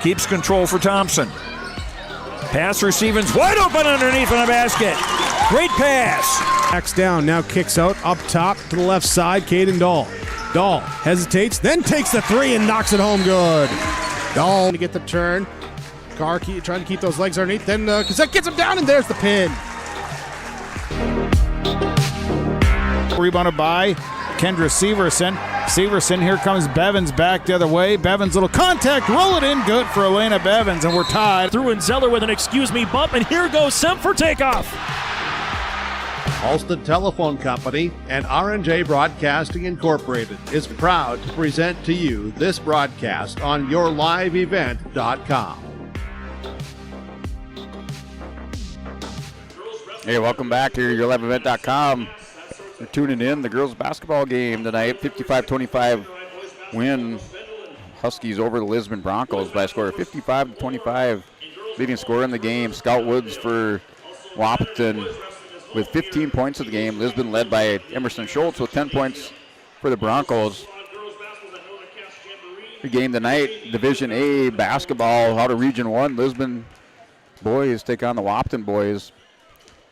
Keeps control for Thompson. Pass receiving's wide open underneath in the basket. Great pass. Backs down, now kicks out up top to the left side. Caden Dahl. Dahl hesitates, then takes the three and knocks it home good. Dahl to get the turn. Carr trying to keep those legs underneath. Then Cassette gets him down, and there's the pin. Rebounded by Kendra Severson. Severson, here comes Bevins back the other way. Bevins, little contact, roll it in, good for Elena Bevins, and we're tied. Through and Zeller with an excuse me bump, and here goes Semp for takeoff. Alston Telephone Company and R&J Broadcasting Incorporated is proud to present to you this broadcast on YourLiveEvent.com. Hey, welcome back to YourLiveEvent.com. You're tuning in the girls basketball game tonight. 55-25 win. Huskies over the Lisbon Broncos by a score of 55-25. Leading scorer in the game, Scout Woods for Wahpeton with 15 points of the game. Lisbon led by Emerson Schultz with 10 points for the Broncos. The game tonight, Division A basketball out of Region 1. Lisbon boys take on the Wahpeton boys.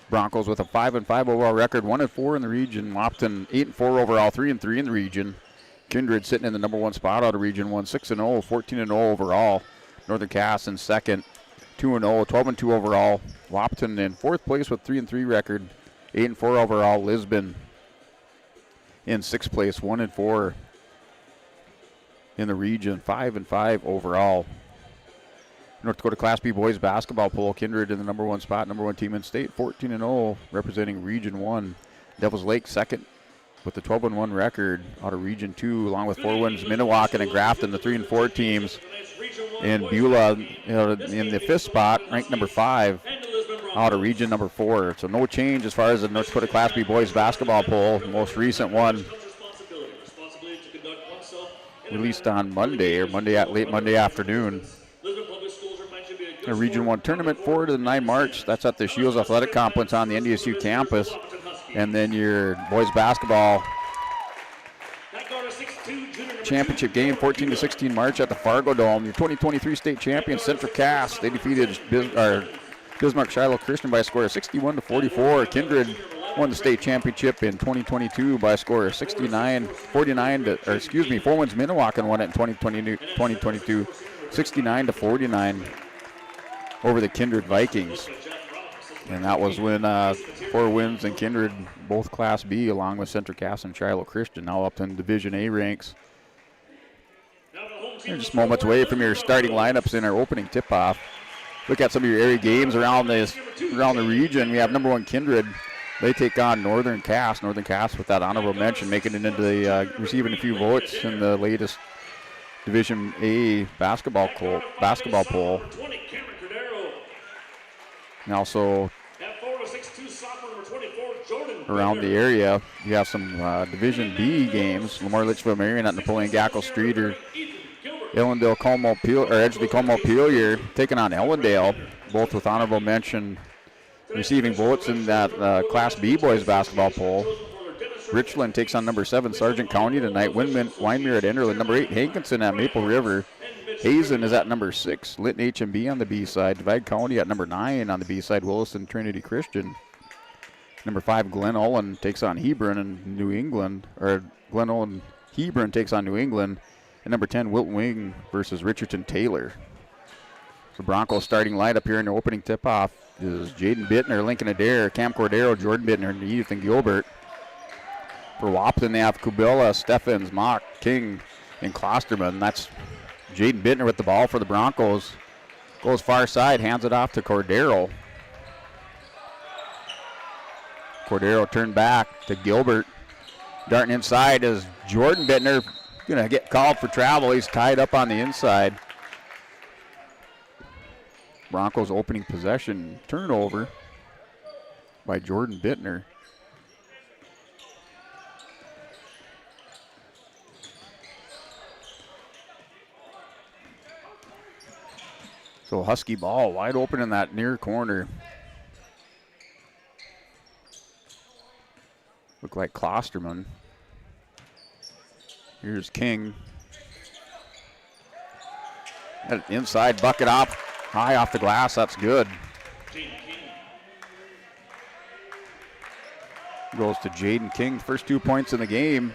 Broncos with a 5-5 overall record, 1-4 in the region. Wahpeton 8-4 overall, 3-3 in the region. Kindred sitting in the number 1 spot out of Region 1, 6-0, 14-0 overall. Northern Cass in second, 2-0, 12-2 overall. Wahpeton in 4th place with 3-3 record, 8-4 overall. Lisbon in 6th place, 1-4 in the region, 5-5 overall. North Dakota Class B boys basketball poll, Kindred in the number 1 spot, number 1 team in state, 14-0, representing Region 1. Devils Lake second with the 12-1 record out of Region 2, along with 4 wins, Minnewacan and Grafton, the 3 and 4 teams. And Beulah in the 5th spot, ranked number 5 out of Region number 4. So no change as far as the North Dakota Class B boys basketball poll. The most recent one released on Monday, or late Monday afternoon. A Region 1 tournament 4 to 9 March. That's at the Shields Athletic Complex on the NDSU campus. And then your boys basketball championship game 14-16 March at the Fargo Dome. Your 2023 state champions Central Cass, they defeated Bismarck Shiloh Christian by a score of 61-44. Kindred won the state championship in 2022 by a score of 49. 4 wins Minnewacan won it in 2022, 69-49 over the Kindred Vikings. And that was when 4 wins in Kindred, both Class B, along with Central Cass and Shiloh Christian, now up in Division A ranks. They're just moments away from your starting lineups in our opening tip-off. Look at some of your area games around the region. We have number 1 Kindred. They take on Northern Cass. Northern Cass with that honorable mention, making it into the receiving a few votes in the latest Division A basketball poll. And also around the area, you have some Division B games. Lamar Litchfield Marion at Napoleon Gackle Street, or Ellendale Edgeley Como Pelier taking on Ellendale, both with honorable mention receiving votes in that Class B boys basketball poll. Richland takes on number 7 Sargent County tonight. Winemere at Enderlin. Number 8 Hankinson at Maple River. Hazen is at number 6. Lytton HMB on the B side. Divide County at number 9 on the B side. Williston Trinity Christian. Number 5 Glen Olin takes on Hebron in New England. Or Glen Olin Hebron takes on New England. And number 10 Wilton Wing versus Richardson Taylor. The Broncos starting lineup here in the opening tip-off is Jaden Bittner, Lincoln Adair, Cam Cordero, Jordan Bittner, and Ethan Gilbert. For Wahpeton, they have Kubila, Steffens, Mock, King, and Klosterman. That's Jaden Bittner with the ball for the Broncos. Goes far side, hands it off to Cordero. Cordero turned back to Gilbert. Darting inside is Jordan Bittner. Going to get called for travel. He's tied up on the inside. Broncos opening possession, turnover by Jordan Bittner. So Husky ball wide open in that near corner. Look like Klosterman. Here's King. That inside bucket off, high off the glass. That's good. Goes to Jaden King. First 2 points in the game.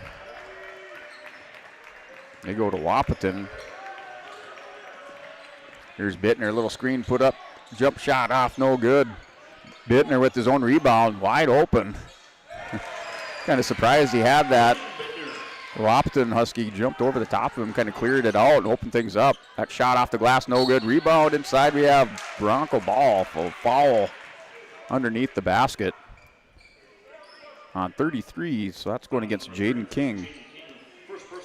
They go to Wahpeton. Here's Bittner, little screen put up. Jump shot off, no good. Bittner with his own rebound, wide open. Kind of surprised he had that. Wahpeton Husky jumped over the top of him, kind of cleared it out and opened things up. That shot off the glass, no good. Rebound inside, we have Bronco ball for foul underneath the basket on 33, so that's going against Jaden King.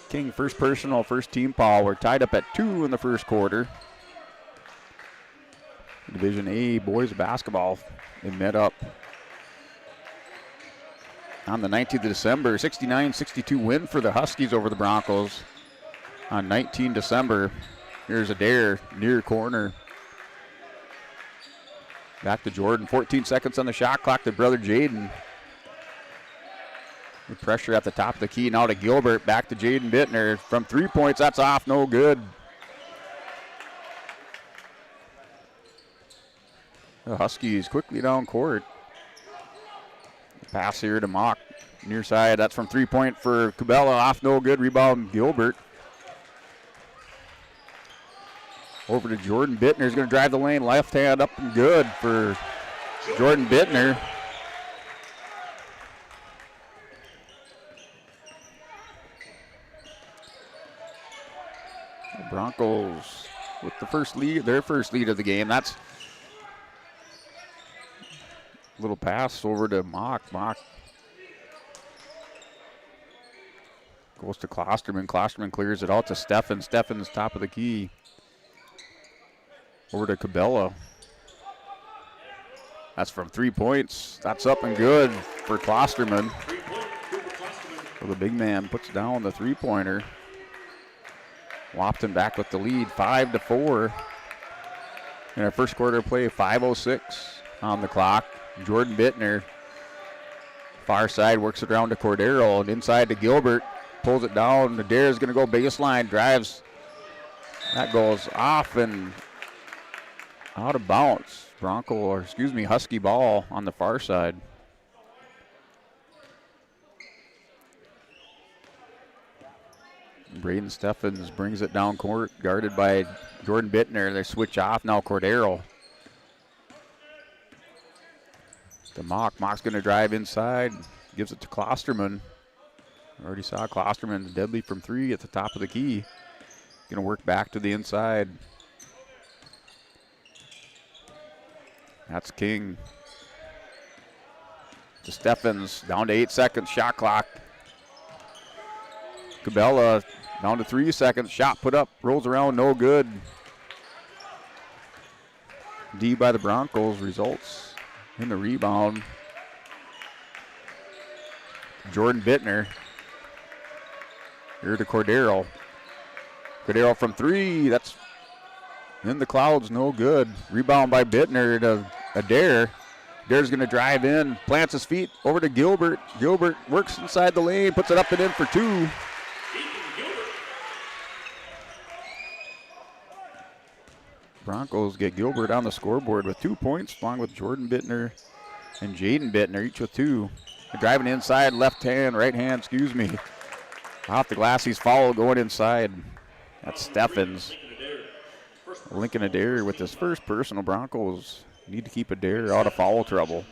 King, first personal, first team foul. We're tied up at 2 in the first quarter. Division A boys basketball, they met up on the 19th of December. 69-62 win for the Huskies over the Broncos on 19 December. Here's Adair, near corner. Back to Jordan, 14 seconds on the shot clock to brother Jaden. The pressure at the top of the key, now to Gilbert, back to Jaden Bittner. From 3 points, that's off, no good. The Huskies quickly down court. Pass here to Mock, near side, that's from 3 point for Cabela, off, no good, rebound Gilbert. Over to Jordan Bittner, is going to drive the lane, left hand up and good for Jordan Bittner. Broncos with the first lead, their first lead of the game. That's a little pass over to Mock. Mock goes to Klosterman. Klosterman clears it out to Steffen. Steffen's top of the key. Over to Cabela. That's from 3 points. That's up and good for Klosterman. So the big man puts down the three-pointer. Wahpeton back with the lead, 5-4. In our first quarter play, 5:06 on the clock. Jordan Bittner, far side, works it around to Cordero, and inside to Gilbert, pulls it down. Adair is going to go baseline, drives. That goes off and out of bounds. Husky ball on the far side. Braden Steffens brings it down court, guarded by Jordan Bittner. They switch off now. Cordero to Mock. Mock's going to drive inside, gives it to Klosterman. Already saw Klosterman deadly from 3 at the top of the key. Going to work back to the inside. That's King to Steffens, down to 8 seconds, shot clock. Cabela down to 3 seconds, shot put up, rolls around, no good. D by the Broncos results in the rebound. Jordan Bittner. Here to Cordero. Cordero from 3, that's in the clouds, no good. Rebound by Bittner to Adair. Adair's going to drive in, plants his feet over to Gilbert. Gilbert works inside the lane, puts it up and in for 2. Broncos get Gilbert on the scoreboard with 2 points, along with Jordan Bittner and Jaden Bittner, each with 2. They're driving inside, right hand, off the glass, he's fouled going inside. That's Steffens. Lincoln Adair with his first personal. Broncos need to keep Adair out of foul trouble.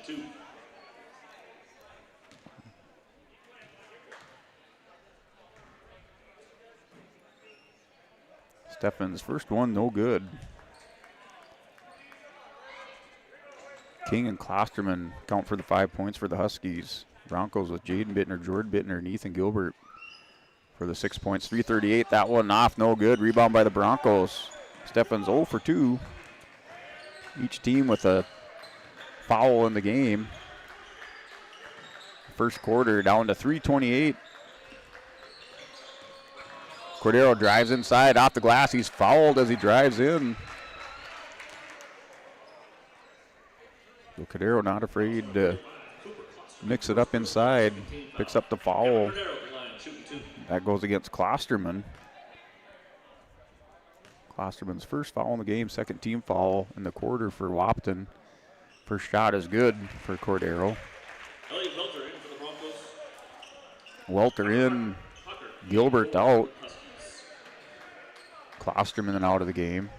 Steffens' first one, no good. King and Klosterman count for the 5 points for the Huskies. Broncos with Jaden Bittner, Jordan Bittner, and Ethan Gilbert for the 6 points. 3:38, that one off, no good. Rebound by the Broncos. Steffens 0 for 2. Each team with a foul in the game. First quarter down to 3:28. Cordero drives inside, off the glass. He's fouled as he drives in. So Cordero not afraid to mix it up inside. Picks up the foul. That goes against Klosterman. Klosterman's first foul in the game, second team foul in the quarter for Wahpeton. First shot is good for Cordero. Welter in, Gilbert out. Klosterman out of the game.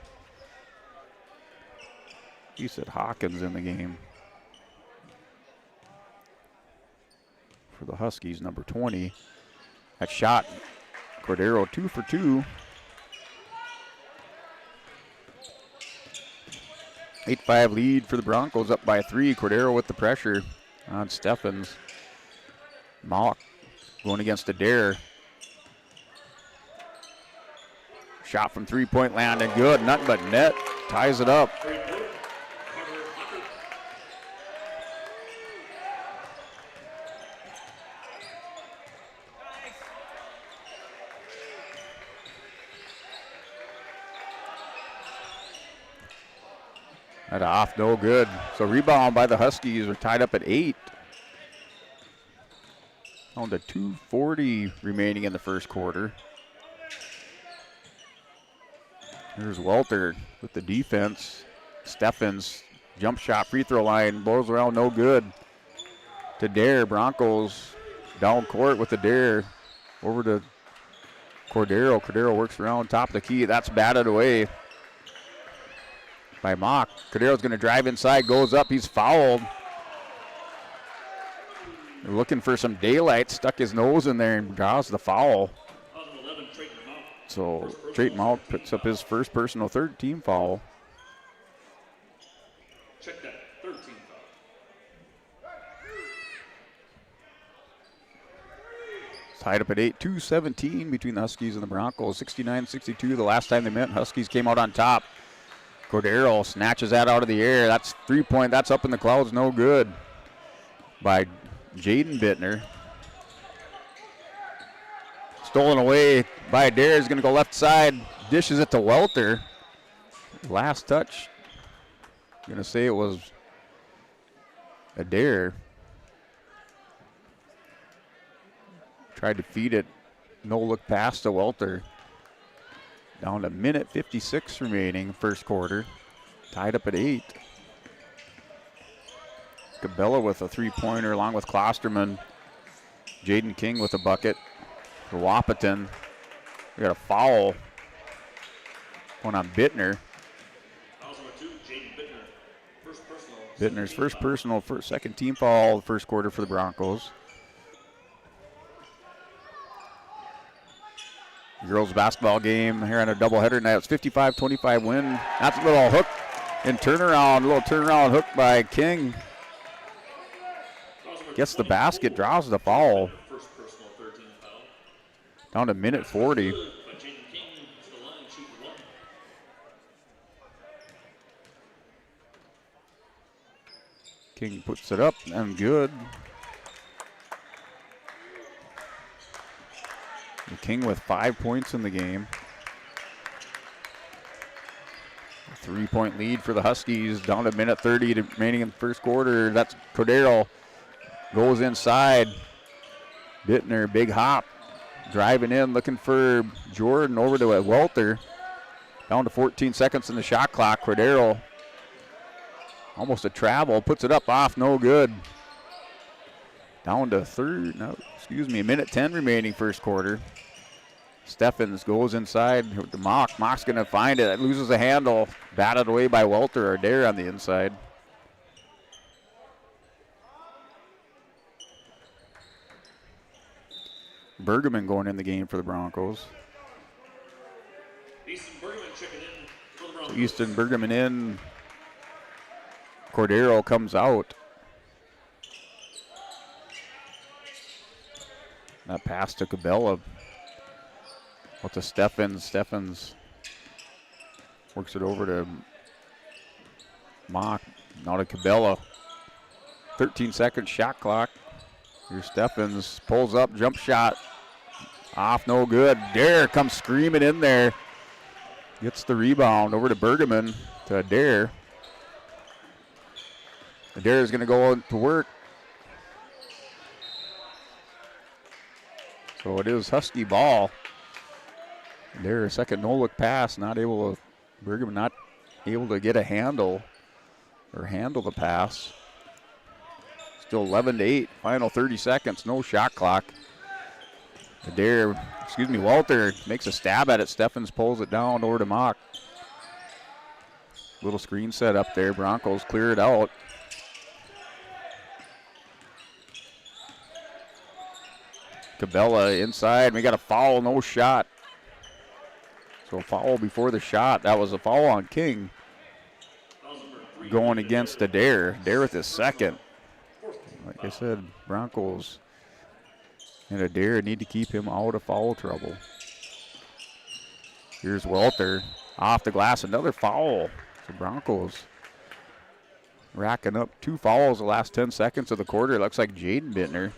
He said Hawkins in the game. For the Huskies, number 20. That shot, Cordero 2 for 2. 8-5 lead for the Broncos, up by 3. Cordero with the pressure on Steffens. Mock going against Adair. Shot from three-point land and good. Nothing but net. Ties it up. That off, no good. So rebound by the Huskies. Are tied up at 8. On to 2:40 remaining in the first quarter. Here's Welter with the defense. Steffens, jump shot, free throw line, blows around, no good. To Dare, Broncos down court with the Dare. Over to Cordero. Cordero works around top of the key. That's batted away by Mock. Cordero's going to drive inside, goes up, he's fouled. They're looking for some daylight, stuck his nose in there and draws the foul. So Trayton Mount picks up his first personal third team foul. Check that, third team foul. Tied up at 8, 2:17 between the Huskies and the Broncos. 69-62 the last time they met. Huskies came out on top. Cordero snatches that out of the air. That's 3-point. That's up in the clouds. No good by Jaden Bittner. Stolen away by Adair. Is going to go left side. Dishes it to Welter. Last touch. I'm going to say it was Adair. Tried to feed it. No look pass to Welter. Down to minute 56 remaining, first quarter. Tied up at 8. Cabela with a three-pointer along with Klosterman. Jaden King with a bucket for Wahpeton. We got a foul. One on Bittner. Bittner's first personal, second team foul, first quarter for the Broncos. Girls basketball game here on a doubleheader tonight. It's 55-25 win. That's a little hook and turnaround. A little turnaround hook by King. Gets the basket, draws the foul. Down to minute 40. King puts it up and good. King with 5 points in the game. A 3-point lead for the Huskies. Down to minute 30 remaining in the first quarter. That's Cordero. Goes inside. Bittner, big hop. Driving in, looking for Jordan over to Welter. Down to 14 seconds in the shot clock. Cordero, almost a travel. Puts it up off, no good. Down to minute 10 remaining first quarter. Steffens goes inside to Mock. Mock's going to find it. It loses a handle. Batted away by Welter or Dare on the inside. Bergman going in the game for the Broncos. Easton Bergman in. Cordero comes out. That pass to Cabela. Out to Steffens. Steffens works it over to Mock. Now to Cabela. 13-second shot clock. Here's Steffens. Pulls up, jump shot. Off, no good. Dare comes screaming in there. Gets the rebound over to Bergman to Adair. Adair is going to go to work. So it is Husky ball. There, a second no-look pass, Bergman not able to get a handle the pass. Still 11-8, final 30 seconds, no shot clock. Walter makes a stab at it. Steffens pulls it down over to Mock. Little screen set up there. Broncos clear it out. Cabela inside. We got a foul, no shot. So foul before the shot. That was a foul on King. Going against Adair. Adair with his second. Like I said, Broncos and Adair need to keep him out of foul trouble. Here's Welter off the glass, another foul. So Broncos racking up 2 fouls the last 10 seconds of the quarter. It looks like Jaden Bittner.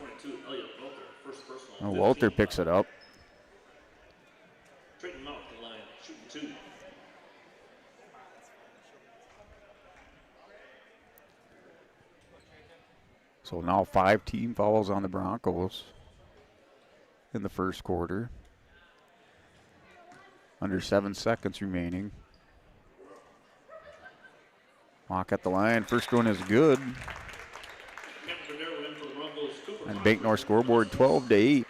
Welter picks it up. So now 5 team fouls on the Broncos in the first quarter. Under 7 seconds remaining. Mock at the line. First one is good. And Banknor scoreboard 12-8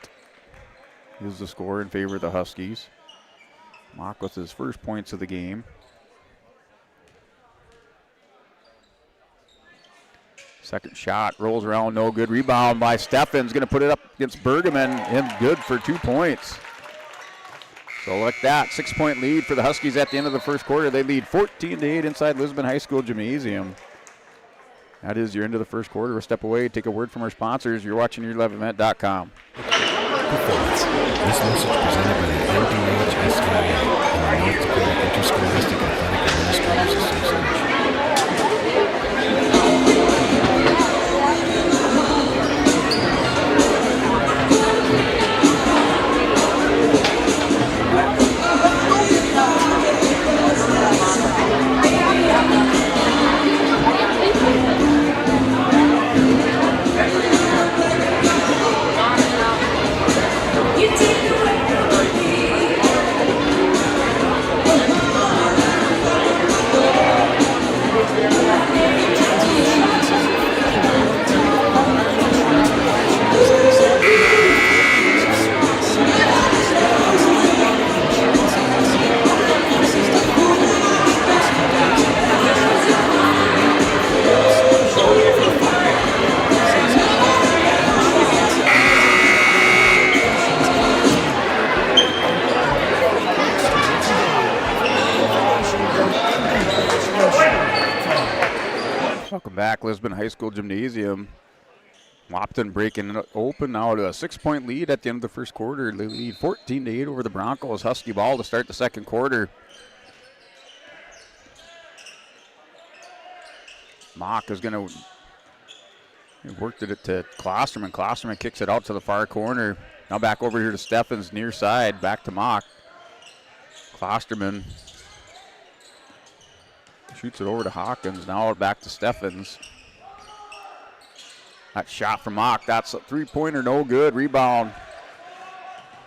is the score in favor of the Huskies. Mock with his first points of the game. Second shot rolls around, no good. Rebound by Steffens, going to put it up against Bergman, and good for 2 points. So like that, 6-point lead for the Huskies at the end of the first quarter. They lead 14-8 inside Lisbon High School Gymnasium. That is your end of the first quarter. We'll step away, take a word from our sponsors. You're watching YourLiveEvent.com. Performance. This message presented by the NDHSAA and the North Dakota Interscholastic Athletic Administrators Association. Back Lisbon High School Gymnasium. Wahpeton breaking it open now to a 6-point lead at the end of the first quarter. They lead 14-8 over the Broncos. Husky ball to start the second quarter. Mock is going to work it to Klosterman. Klosterman kicks it out to the far corner. Now back over here to Steffens near side. Back to Mock. Klosterman shoots it over to Hawkins. Now back to Steffens. That shot from Mock. That's a 3-pointer, no good. Rebound.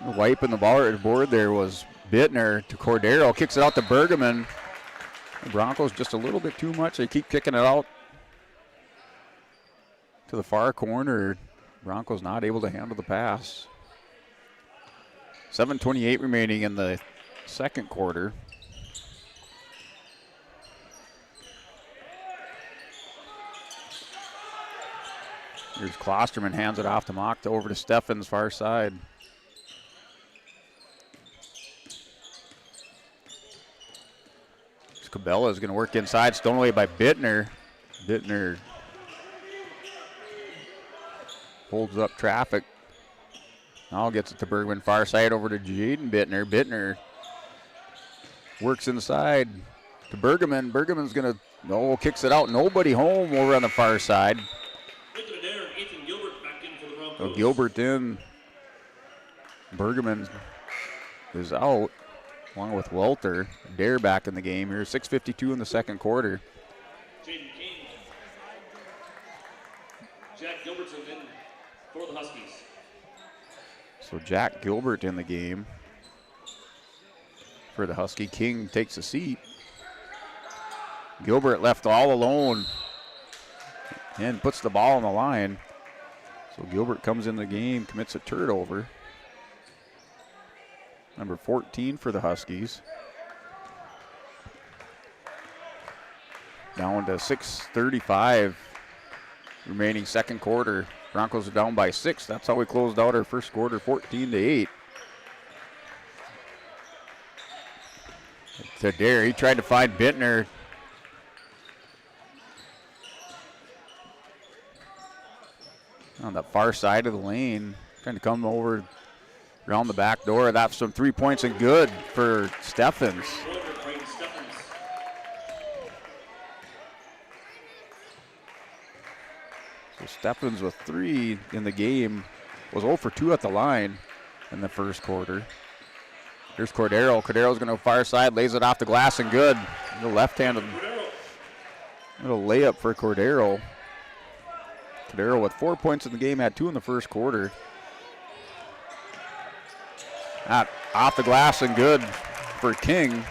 Wiping the board there was Bittner to Cordero. Kicks it out to Bergman. The Broncos just a little bit too much. They keep kicking it out to the far corner. Broncos not able to handle the pass. 7:28 remaining in the second quarter. Here's Klosterman, hands it off to Mock over to Steffens, far side. Cabela is going to work inside, stolen away by Bittner. Bittner holds up traffic. Now gets it to Bergman, far side over to Jaden Bittner. Bittner works inside to Bergman. Bergman's going to, kicks it out. Nobody home over on the far side. So Gilbert in. Bergman is out, along with Welter. Dare back in the game here. 6:52 in the second quarter. Jaden King. Jack Gilbertson in for the Huskies. So Jack Gilbert in the game. for the Husky. King takes a seat. Gilbert left all alone and puts the ball on the line. So Gilbert comes in the game, commits a turnover. Number 14 for the Huskies. Down to 6:35 remaining second quarter. Broncos are down by 6. That's how we closed out our first quarter, 14-8. To Dare, he tried to find Bittner. On the far side of the lane, trying to come over around the back door. That's some 3 points and good for Steffens. So Steffens with 3 in the game, was 0 for 2 at the line in the first quarter. Here's Cordero. Cordero's going to far side, lays it off the glass and good. The left-handed little layup for Cordero. Cordero with 4 points in the game, had 2 in the first quarter. Off the glass and good for King.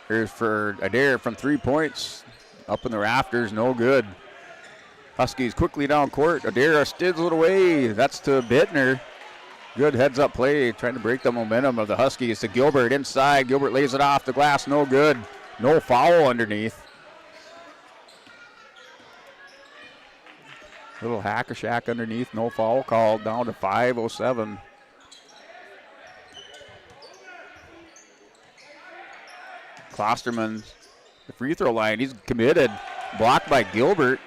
Here's for Adair from 3 points. Up in the rafters, no good. Huskies quickly down court. Adair stids it away. That's to Bittner. Good heads-up play, trying to break the momentum of the Huskies to Gilbert inside. Gilbert lays it off the glass, no good. No foul underneath. Little hack-a-shack underneath, no foul called, down to 5:07. Klosterman, the free throw line, he's committed. Blocked by Gilbert.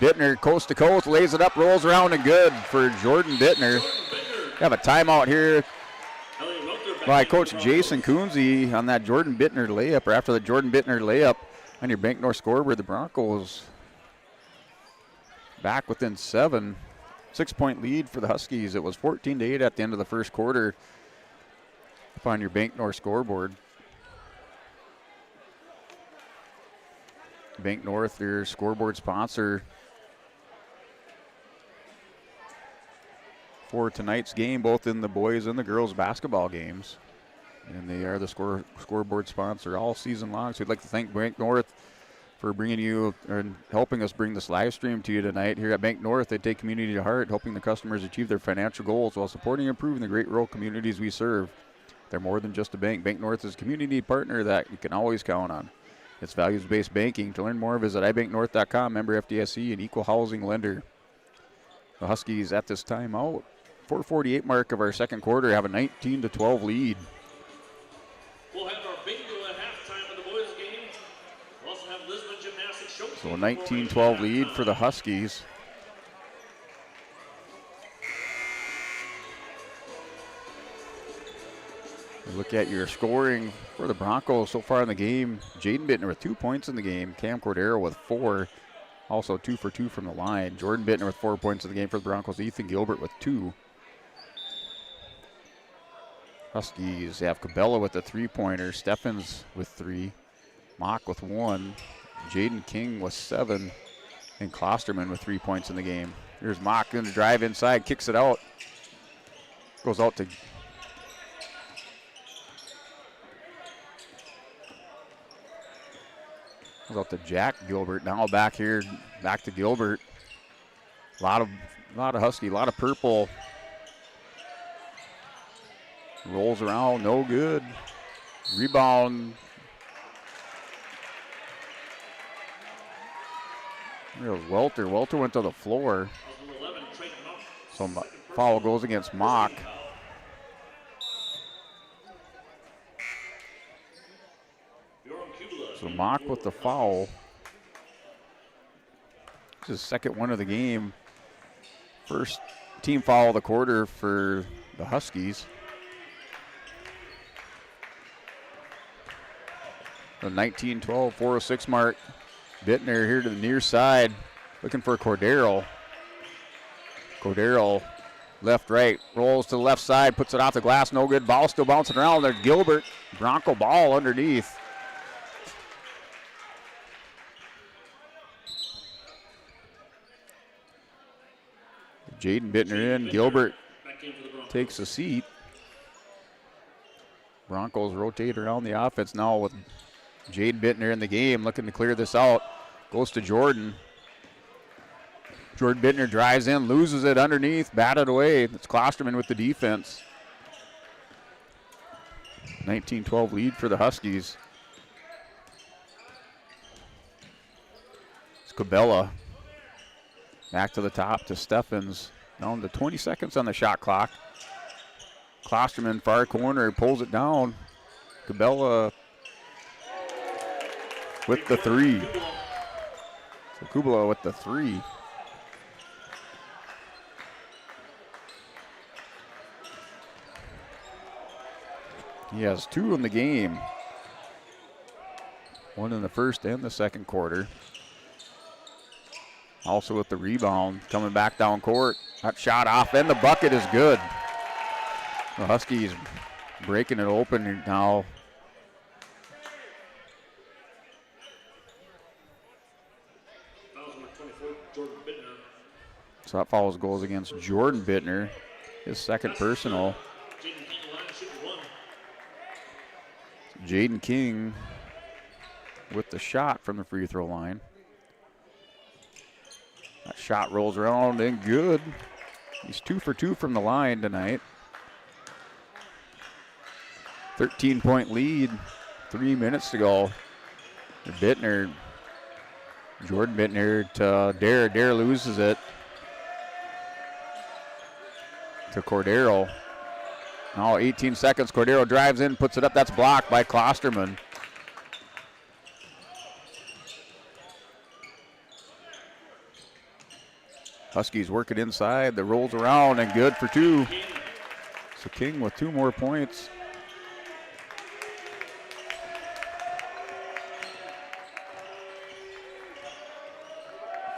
Bittner coast to coast, lays it up, rolls around and good for Jordan Bittner. We have a timeout here by Coach Jason Coonsey on that Jordan Bittner layup, or after the Jordan Bittner layup on your Bank North scoreboard. The Broncos back within 7. 6-point lead for the Huskies. It was 14-8 at the end of the first quarter up on your Bank North scoreboard. Bank North, their scoreboard sponsor for tonight's game, both in the boys and the girls basketball games. And they are the scoreboard sponsor all season long. So we'd like to thank Bank North for bringing you and helping us bring this live stream to you tonight. Here at Bank North, they take community to heart, helping the customers achieve their financial goals while supporting and improving the great rural communities we serve. They're more than just a bank. Bank North is a community partner that you can always count on. It's values-based banking. To learn more, visit ibanknorth.com, member FDIC, and equal housing lender. The Huskies at this time out. 4:48 mark of our second quarter have a 19-12 lead. We'll have our bingo at halftime of the boys' game. We'll also have Lisbon Gymnastics showcase. So a 19-12 lead for the Huskies. Look at your scoring for the Broncos so far in the game. Jaden Bittner with 2 points in the game. Cam Cordero with 4. Also 2 for 2 from the line. Jordan Bittner with 4 points in the game for the Broncos. Ethan Gilbert with 2. Huskies have Cabela with a 3-pointer. Steffens with 3. Mock with 1. Jaden King with 7. And Klosterman with 3 points in the game. Here's Mock going to drive inside. Kicks it out. Goes out to Jack Gilbert. Now back here, back to Gilbert. A lot of Husky, a lot of purple. Rolls around, no good. Rebound. There's Welter. Welter went to the floor. So foul goes against Mock. So Mock with the foul. This is the second one of the game. First team foul of the quarter for the Huskies. The 19-12, 4:06 mark. Bittner here to the near side, looking for Cordero. Cordero, left, right, rolls to the left side, puts it off the glass, no good. Ball still bouncing around. There's Gilbert. Bronco ball underneath. Jaden Bittner in. Gilbert takes a seat. Broncos rotate around the offense now with Jaden Bittner in the game, looking to clear this out. Goes to Jordan. Jordan Bittner drives in, loses it underneath, batted away. It's Klosterman with the defense. 19-12 lead for the Huskies. It's Cabela. Back to the top to Steffens. Down to 20 seconds on the shot clock. Klosterman, far corner, pulls it down. Cabela with the three. So Kubala with the three. He has 2 in the game. 1 in the first and the second quarter. Also with the rebound, coming back down court. That shot off, and the bucket is good. The Huskies breaking it open now. So that follows goals against Jordan Bittner, his second personal. Jaden King with the shot from the free throw line. That shot rolls around and good. He's 2 for 2 from the line tonight. 13-point lead, 3 minutes to go. Bittner, Jordan Bittner to Dare. Dare loses it to Cordero. Now 18 seconds. Cordero drives in, puts it up. That's blocked by Klosterman. Huskies work it inside. The rolls around and good for 2. So King with 2 more points.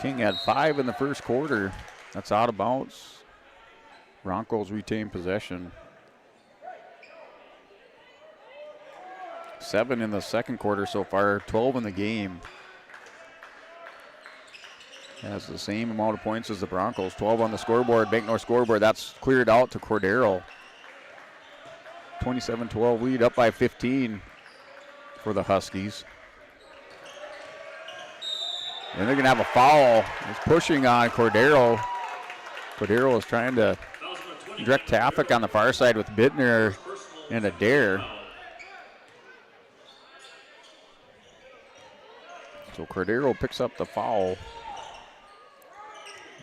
King had 5 in the first quarter. That's out of bounds. Broncos retain possession. 7 in the second quarter so far, 12 in the game. Has the same amount of points as the Broncos. 12 on the scoreboard, Bank North scoreboard. That's cleared out to Cordero. 27-12 lead, up by 15 for the Huskies. And they're going to have a foul. He's pushing on Cordero. Cordero is trying to direct traffic on the far side with Bittner and a Dare. So Cordero picks up the foul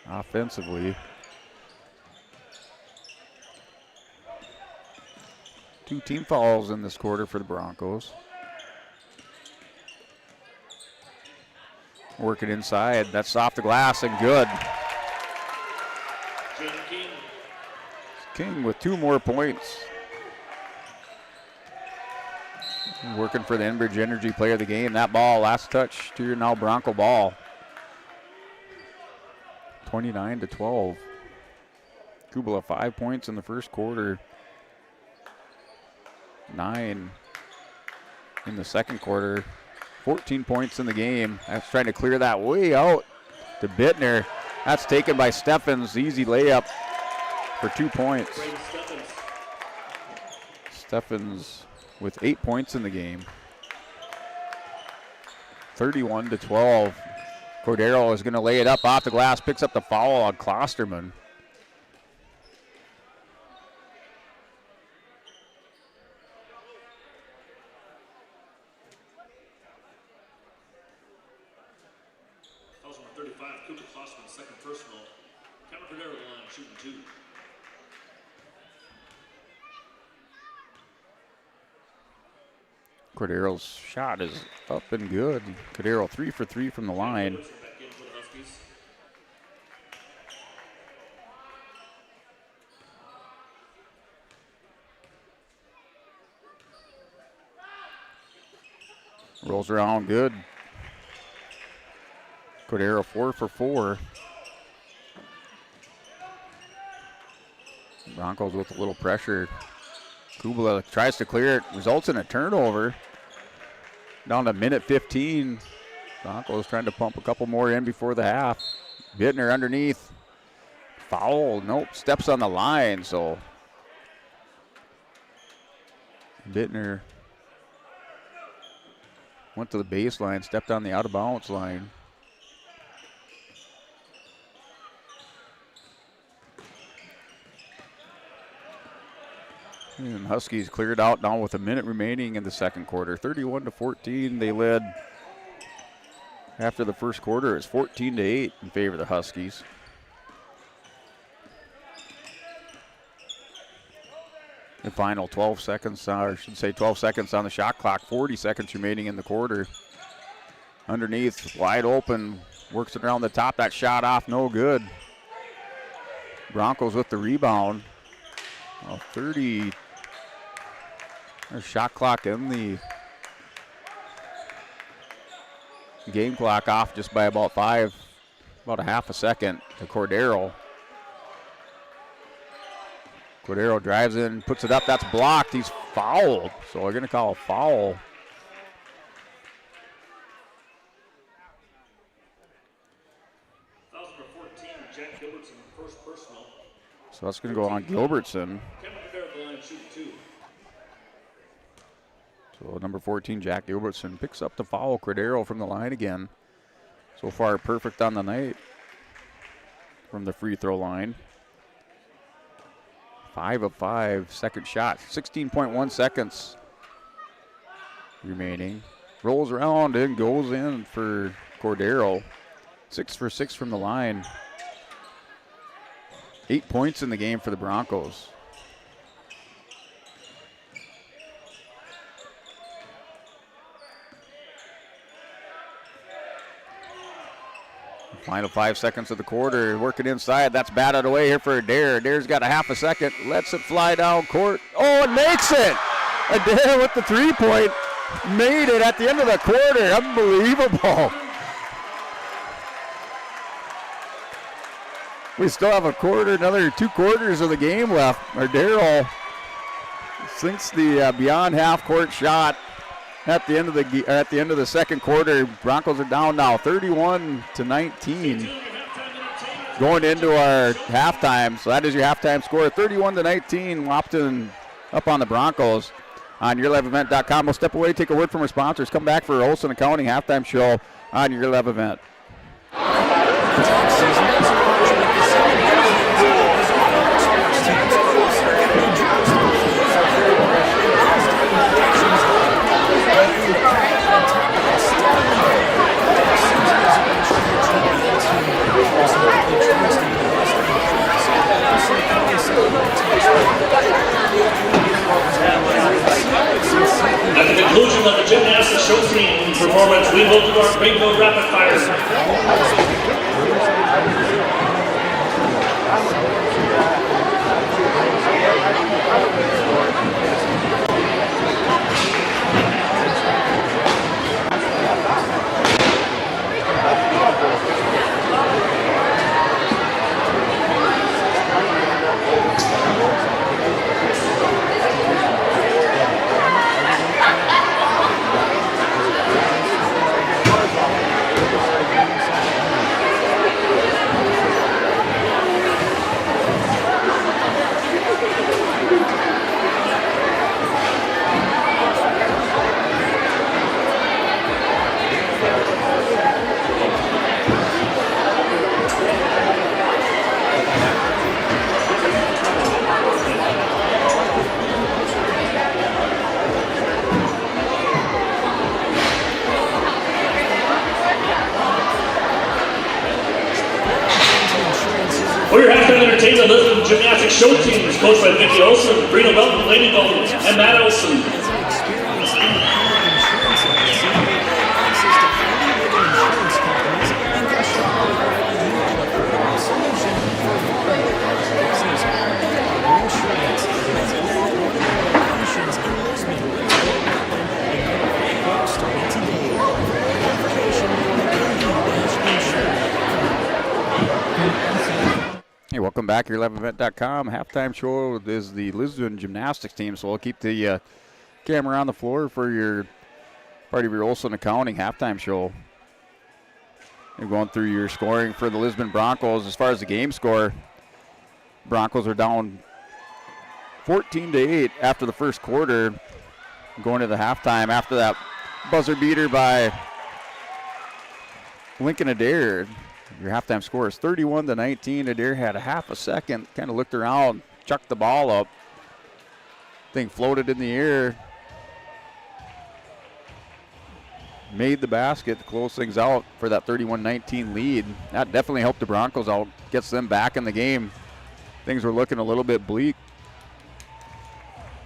offensively. 2 team fouls in this quarter for the Broncos. Working inside. That's off the glass and good. King with 2 more points. Working for the Enbridge Energy player of the game. That ball, last touch to your now Bronco ball. 29-12. Kubala 5 points in the first quarter. 9 in the second quarter. 14 points in the game. That's trying to clear that way out to Bittner. That's taken by Steffens. Easy layup for 2 points. Steffens with 8 points in the game. 31-12. Cordero is going to lay it up off the glass, picks up the foul on Klosterman. Cordero's shot is up and good. Cordero 3 for 3 from the line. Rolls around good. Cordero 4 for 4. Broncos with a little pressure. Kubala tries to clear it, results in a turnover. Down to minute 15. Broncos trying to pump a couple more in before the half. Bittner underneath. foul. Nope, steps on the line, so Bittner went to the baseline, stepped on the out of bounds line. And Huskies cleared out now with a minute remaining in the second quarter. 31-14, they led after the first quarter. It's 14-8 in favor of the Huskies. The final 12 seconds, or I should say 12 seconds on the shot clock, 40 seconds remaining in the quarter. Underneath, wide open, works it around the top. That shot off, no good. Broncos with the rebound. 30. There's shot clock and the game clock off just by about a half a second to Cordero. Cordero drives in, puts it up. That's blocked. He's fouled. So we're going to call a foul. Foul number 14, Jack Gilbertson, first personal. So that's going to go on Gilbertson. Kevin Rivera at the line, shoot 2. So number 14, Jack Gilbertson, picks up the foul. Cordero from the line again. So far, perfect on the night from the free throw line. 5 of 5, second shot. 16.1 seconds remaining. Rolls around and goes in for Cordero. 6 for 6 from the line. 8 points in the game for the Broncos. Final 5 seconds of the quarter, working inside. That's batted away here for Adair. Adair's got a half a second, lets it fly down court. Oh, it makes it! Adair with the 3-point, made it at the end of the quarter. Unbelievable. We still have a quarter, another 2 quarters of the game left. Adair sinks the beyond half court shot. At the end of the second quarter, Broncos are down now 31-19. Going into our halftime, so that is your halftime score, 31-19. Wahpeton up on the Broncos on YourLiveEvent.com. We'll step away, take a word from our sponsors. Come back for Olson Accounting halftime show on Your Live Event. At the conclusion of the gymnastics show team performance, we will do our bingo rapid fire. For your halftime entertainment, the Lisbon Gymnastics show team is coached by Vicki Olson, Brino Belton, Lady Belton, and Matt Olson. Hey, welcome back. YourLiveEvent.com. Halftime show is the Lisbon Gymnastics team, so we'll keep the camera on the floor for your part of your Olson Accounting halftime show. You're going through your scoring for the Lisbon Broncos as far as the game score. Broncos are down 14-8 after the first quarter, going to the halftime after that buzzer beater by Lincoln Adair. Your halftime score is 31-19. Adair had a half a second, kind of looked around, chucked the ball up. Thing floated in the air. Made the basket to close things out for that 31-19 lead. That definitely helped the Broncos out, gets them back in the game. Things were looking a little bit bleak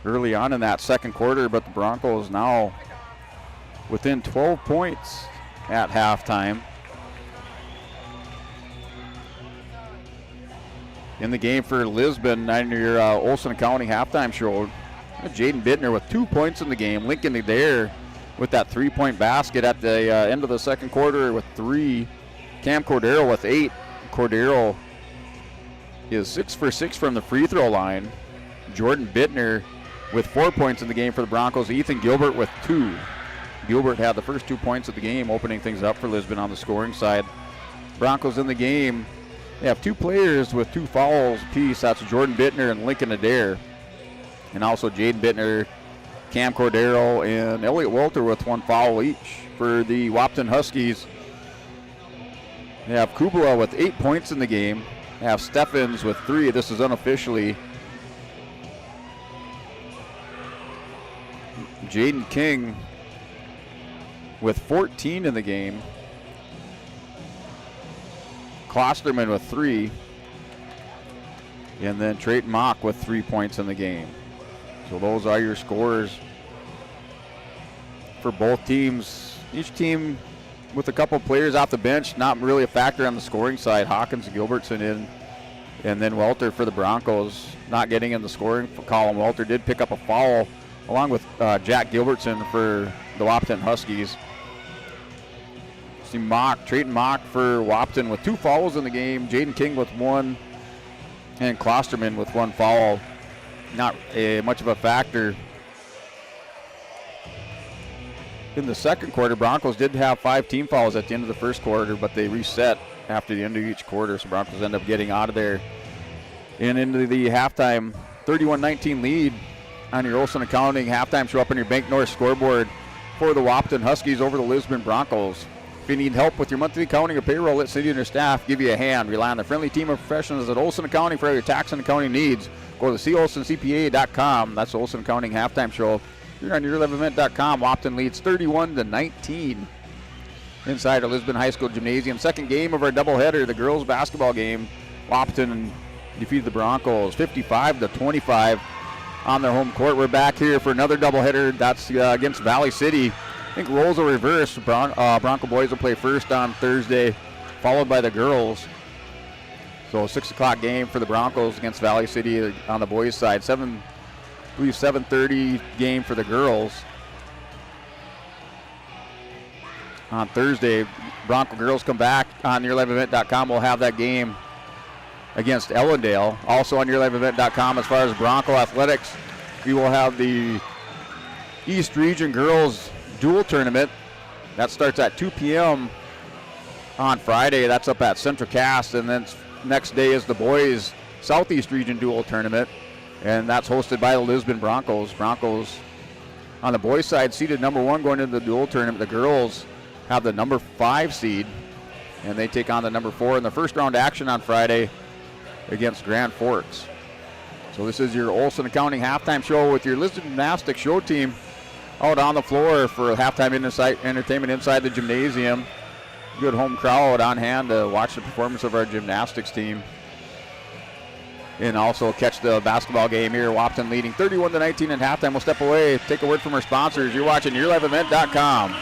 early on in that second quarter, but the Broncos now within 12 points at halftime. In the game for Lisbon, on your Olson County halftime show, Jaden Bittner with 2 points in the game. Lincoln Adair with that 3-point basket at the end of the second quarter with 3. Cam Cordero with 8. Cordero is 6 for 6 from the free throw line. Jordan Bittner with 4 points in the game for the Broncos. Ethan Gilbert with 2. Gilbert had the first 2 points of the game, opening things up for Lisbon on the scoring side. Broncos in the game. They have 2 players with 2 fouls apiece. That's Jordan Bittner and Lincoln Adair. And also Jaden Bittner, Cam Cordero, and Elliot Walter with 1 foul each for the Wahpeton Huskies. They have Kubla with 8 points in the game. They have Steffens with 3. This is unofficially. Jaden King with 14 in the game. Klosterman with 3. And then Trayton Mock with 3 points in the game. So those are your scores for both teams. Each team with a couple players off the bench, not really a factor on the scoring side. Hawkins and Gilbertson in, and then Welter for the Broncos not getting in the scoring column. Welter did pick up a foul along with Jack Gilbertson for the Wahpeton Huskies. See Trayton Mock for Wahpeton with 2 fouls in the game. Jaden King with 1, and Klosterman with 1 foul. Not much of a factor. In the second quarter, Broncos did have 5 team fouls at the end of the first quarter, but they reset after the end of each quarter, so Broncos end up getting out of there. And into the halftime 31-19 lead on your Olson Accounting halftime show up on your Bank North scoreboard for the Wahpeton Huskies over the Lisbon Broncos. If you need help with your monthly accounting or payroll, let Cindy and her staff give you a hand. Rely on the friendly team of professionals at Olson Accounting for all your tax and accounting needs. Go to colsoncpa.com. That's the Olson Accounting halftime show. You're on yourliveevent.com. Wahpeton leads 31-19 inside the Lisbon High School Gymnasium. Second game of our doubleheader, the girls basketball game. Wahpeton defeated the Broncos 55-25 on their home court. We're back here for another doubleheader. That's against Valley City. I think roles will reverse. Bronco boys will play first on Thursday, followed by the girls. So a 6 o'clock game for the Broncos against Valley City on the boys' side. 7:30 game for the girls. On Thursday, Bronco girls come back on yourliveevent.com. We'll have that game against Ellendale. Also on yourliveevent.com, as far as Bronco athletics, we will have the East Region girls dual tournament. That starts at 2 p.m. on Friday. That's up at Central Cast, and then next day is the boys Southeast Region dual tournament, and that's hosted by the Lisbon Broncos. Broncos on the boys side seeded number 1 going into the dual tournament. The girls have the number 5 seed, and they take on the number 4 in the first round action on Friday against Grand Forks. So this is your Olson Accounting halftime show with your Lisbon Gymnastics show team out on the floor for halftime entertainment inside the gymnasium. Good home crowd on hand to watch the performance of our gymnastics team and also catch the basketball game here. Wahpeton leading 31-19 at halftime. We'll step away, take a word from our sponsors. You're watching yourliveevent.com.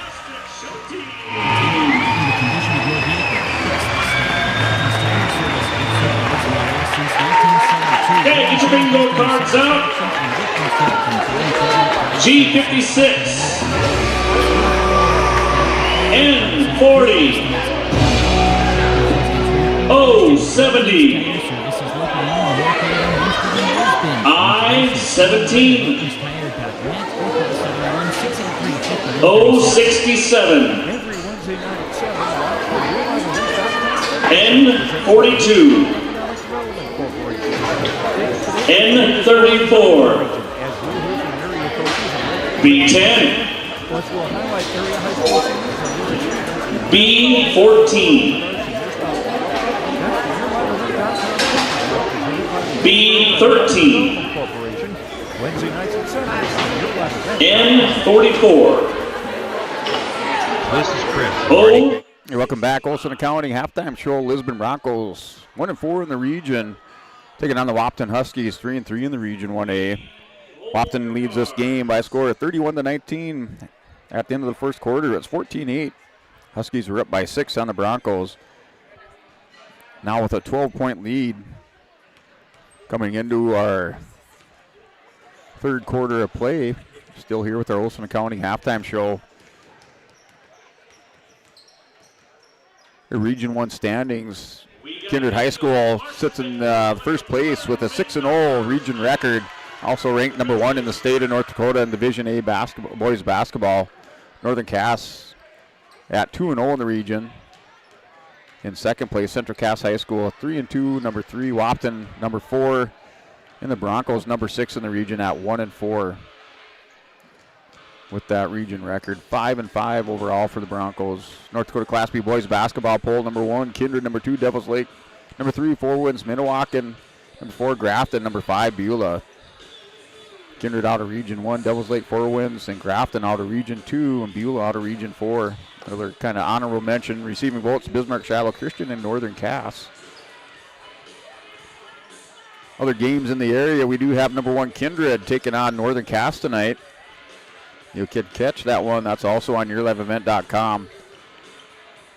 Okay, get your bingo cards out. G56, N40, O70, I17, O67, N42, N34. B10. B14. B13. N44. This is Chris. O. Hey, welcome back. Olson Accounting halftime show. Lisbon Broncos 1-4 in the region, taking on the Wahpeton Huskies 3-3 in the Region 1A. Wahpeton leads this game by a score of 31-19 at the end of the first quarter. It's 14-8. Huskies were up by 6 on the Broncos. Now with a 12-point lead coming into our third quarter of play. Still here with our Olson Accounting halftime show. The Region 1 standings. Kindred High School sits in first place with a 6-0 region record. Also ranked number 1 in the state of North Dakota in Division A boys basketball. Northern Cass at 2-0 in the region. In second place, Central Cass High School 3-2, number 3. Wahpeton number 4, and the Broncos number 6 in the region at 1-4. With that region record, 5-5 overall for the Broncos. North Dakota Class B boys basketball poll: number 1, Kindred; number 2, Devils Lake; number 3, Four Winds, Minnewacan; number 4, Grafton; number 5, Beulah. Kindred out of Region 1, Devils Lake, Four Winds, and Grafton out of Region 2, and Beulah out of Region 4. Another kind of honorable mention receiving votes: Bismarck, Shiloh Christian, and Northern Cass. Other games in the area, we do have number 1, Kindred taking on Northern Cass tonight. You can catch that one. That's also on yourliveevent.com.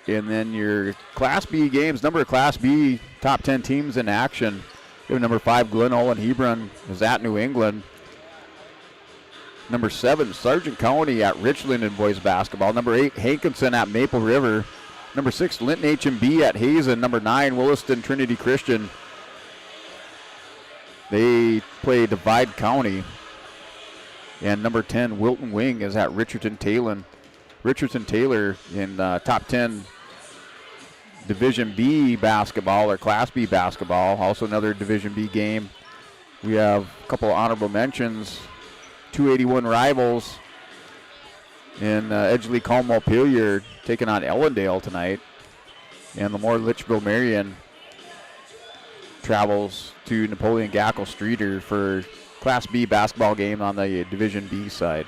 And then your Class B games, number of Class B top 10 teams in action. You have number 5, Glen Olin Hebron is at New England. Number 7, Sargent County at Richland in boys basketball. Number 8, Hankinson at Maple River. Number 6, Linton H&B at Hazen. Number 9, Williston Trinity Christian. They play Divide County. And number 10, Wilton Wing is at Richardson Taylor. Richardson Taylor in top 10 Division B basketball or Class B basketball. Also another Division B game. We have a couple of honorable mentions. 281 rivals in Edgeley Calmo Montpelier taking on Ellendale tonight. And Lemoore Litchfield Marion travels to Napoleon Gackle Streeter for Class B basketball game on the Division B side.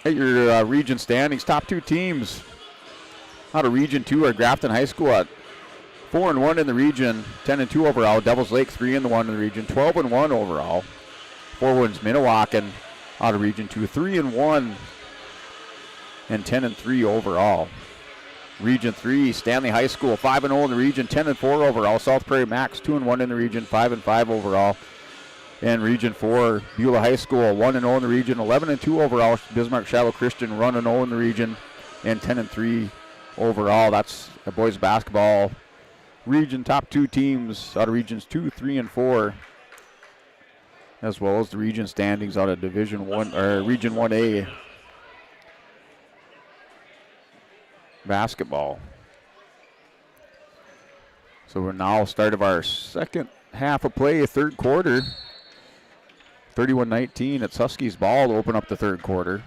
At your region standings, top 2 teams out of Region 2 are Grafton High School at 4-1 in the region, 10-2 overall. Devils Lake 3-1 in the region, 12-1 overall. Four Winds Minnewacan out of Region 2, 3-1 and 10-3 overall. Region 3, Stanley High School 5-0 in the region, 10-4 overall. South Prairie Max 2-1 in the region, 5-5 overall. And Region 4, Beulah High School 1-0 in the region, 11-2 overall. Bismarck Shiloh Christian 1-0 in the region, and 10-3 overall. That's the boys basketball region top 2 teams out of Regions 2, 3, and 4, as well as the region standings out of Division 1 or Region 1A basketball. So we're now start of our second half of play, third quarter. 31-19, it's Huskies ball to open up the third quarter.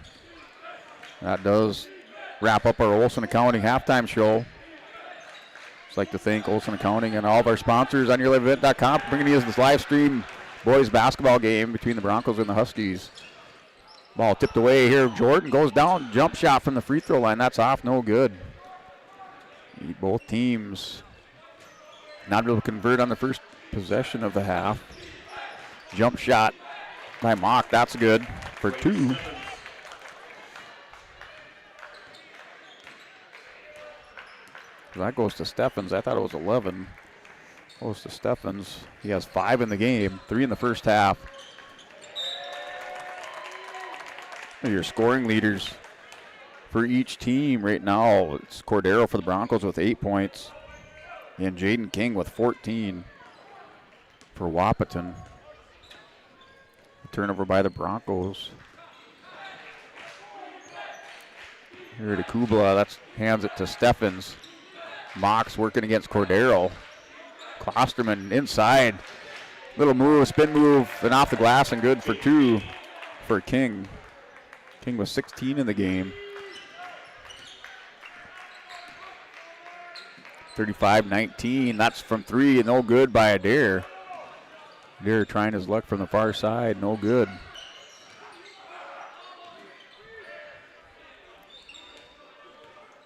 That does wrap up our Olson Accounting halftime show. Just like to thank Olson Accounting and all of our sponsors on yourliveevent.com for bringing you this live stream boys basketball game between the Broncos and the Huskies. Ball tipped away here. Jordan goes down, jump shot from the free throw line. That's off, no good. Both teams not able to convert on the first possession of the half. Jump shot by Mock, that's good for 2. That goes to Steffens. I thought it was 11. Goes to Steffens. He has 5 in the game, 3 in the first half. Your scoring leaders for each team right now, it's Cordero for the Broncos with 8 points, and Jaden King with 14 for Wahpeton. Turnover by the Broncos. Here to Kubla, that's hands it to Steffens. Mox working against Cordero. Klosterman inside. Little move, spin move, and off the glass and good for 2 for King. King was 16 in the game. 35-19, that's from 3, no good by Adair. Adair trying his luck from the far side, no good.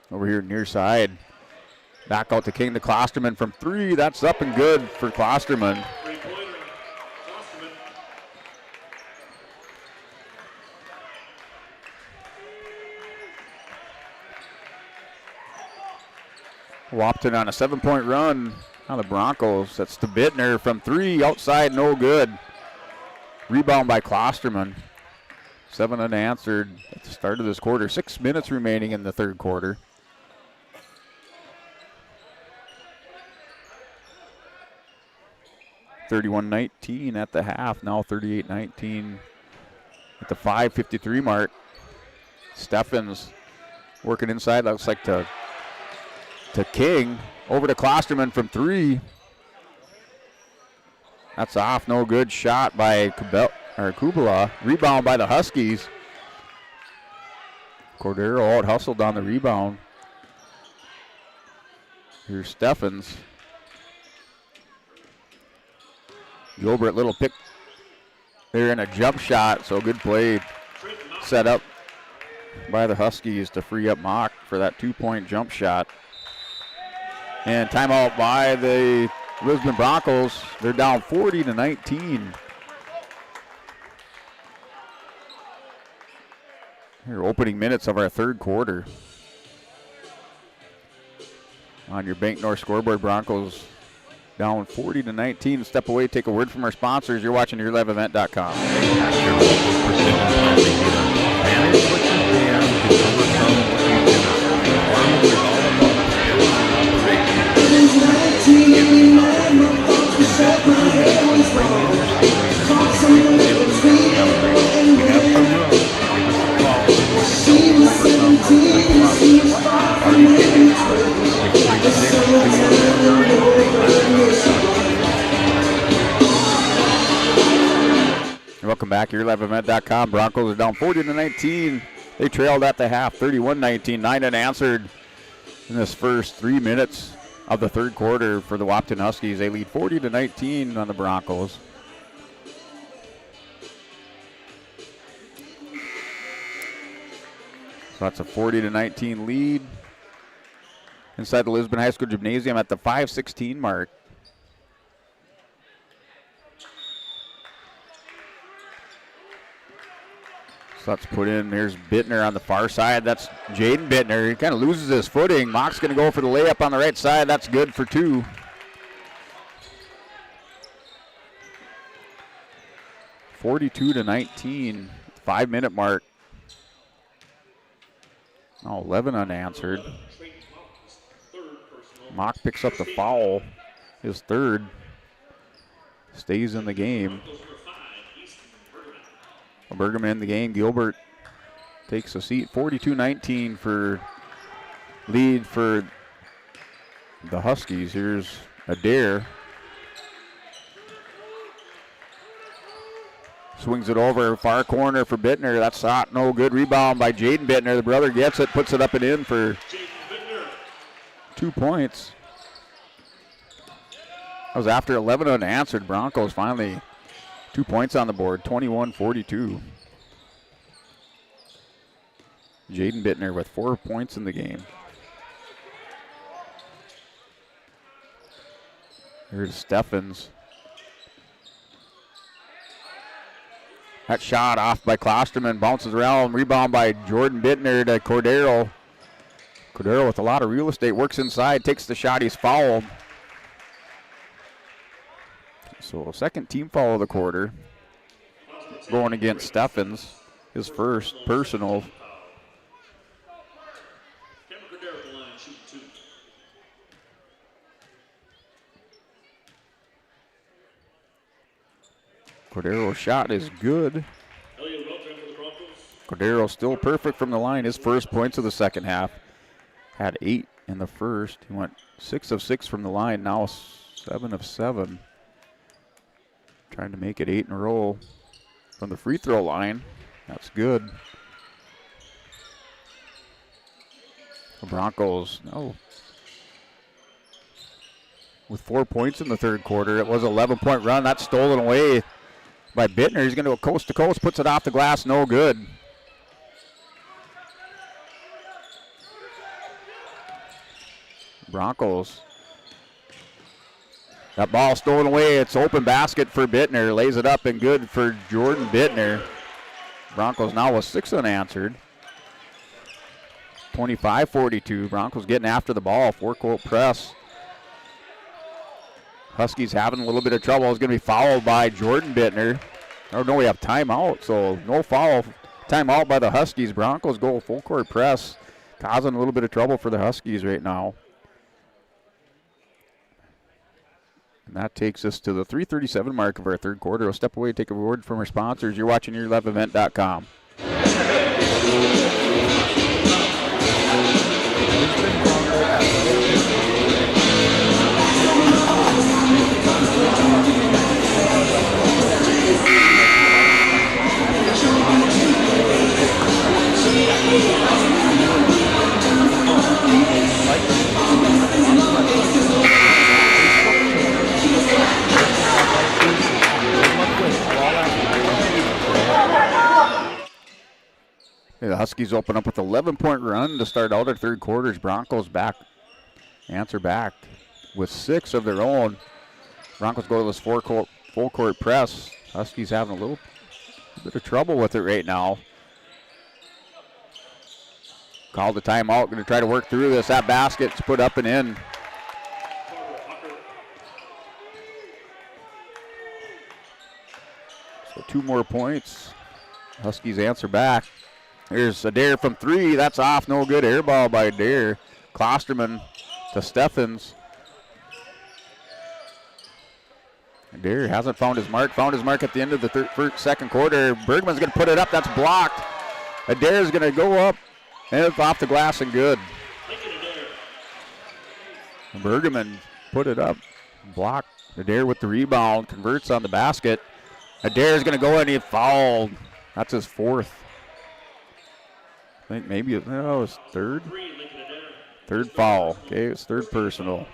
Over here near side. Back out to King to Klosterman from 3, that's up and good for Klosterman. Wahpeton on a 7-point run on the Broncos. That's to Bittner from 3, outside, no good. Rebound by Klosterman. 7 unanswered at the start of this quarter. 6 minutes remaining in the third quarter. (31-19) at the half. Now 38-19 at the 5:53 mark. Steffens working inside. Looks like to King. Over to Klosterman from 3. That's off. No good. Shot by Kubala. Rebound by the Huskies. Cordero out hustled on the rebound. Here's Steffens. Gilbert, little pick there in a jump shot. So good play set up by the Huskies to free up Mock for that 2-point jump shot. And timeout by the Lisbon Broncos. They're down 40-19. Here, opening minutes of our third quarter. On your Bank North scoreboard, Broncos down 40-19. Step away, take a word from our sponsors. You're watching YourLiveEvent.com. Manage what you can to overcome what you cannot. Farming is all about skills and operations. Giving power. Invest what you have and bring in your savings. We have some room. Give us a call. Overcome the problem. Are you kidding? We bring the next 2 Welcome back. YourLiveEvent.com. Broncos are down 40-19. They trailed at the half, 31-19. 9 unanswered in this first 3 minutes of the third quarter for the Wahpeton Huskies. They lead 40-19 on the Broncos. So that's a 40-19 lead inside the Lisbon High School Gymnasium at the 5:16 mark. So let's put in, here's Bittner on the far side. That's Jaden Bittner. He kind of loses his footing. Mock's going to go for the layup on the right side. That's good for 2. (42-19), 5-minute mark. Oh, 11 unanswered. Mock picks up the foul, his third. Stays in the game. Bergman in the game. Gilbert takes a seat. 42-19 for lead for the Huskies. Here's Adair. Swings it over, far corner for Bittner. That's not no good. Rebound by Jaden Bittner. The brother gets it, puts it up and in for 2 points. That was after 11 unanswered. Broncos finally 2 points on the board, 21-42. Jaden Bittner with 4 points in the game. Here's Steffens. That shot off by Klosterman, bounces around, rebound by Jordan Bittner to Cordero. Cordero with a lot of real estate, works inside, takes the shot, he's fouled. So second team foul of the quarter. Going against Steffens, his first personal. Cordero's shot is good. Cordero still perfect from the line. His first points of the second half. Had 8 in the first. He went 6 of 6 from the line. Now 7 of 7. Trying to make it 8 in a row from the free throw line. That's good. The Broncos, with 4 points in the third quarter. It was an 11-point run. That's stolen away by Bittner. He's going to go coast to coast, puts it off the glass, no good. Broncos. That ball stolen away. It's open basket for Bittner. Lays it up and good for Jordan Bittner. Broncos now with 6 unanswered. 25-42. Broncos getting after the ball. 4-court press. Huskies having a little bit of trouble. It's going to be fouled by Jordan Bittner. Oh, no, we have timeout, so no foul. Timeout by the Huskies. Broncos go full court press. Causing a little bit of trouble for the Huskies right now. And that takes us to the 3:37 mark of our third quarter. We'll step away and take a word from our sponsors. You're watching YourLiveEvent.com. The Huskies open up with an 11-point run to start out our third quarters. Broncos answer back with 6 of their own. Broncos go to this full court press. Huskies having a little bit of trouble with it right now. Called the timeout. Going to try to work through this. That basket's put up and in. So 2 more points. Huskies answer back. Here's Adair from 3. That's off. No good. Air ball by Adair. Klosterman to Steffens. Adair hasn't found his mark. Found his mark at the end of the second quarter. Bergman's going to put it up. That's blocked. Adair's going to go up. And it's off the glass and good. Bergman put it up. Blocked. Adair with the rebound. Converts on the basket. Adair's going to go and he fouled. That's his 4th. I think maybe it was 3rd. 3rd foul. Okay, it's 3rd personal.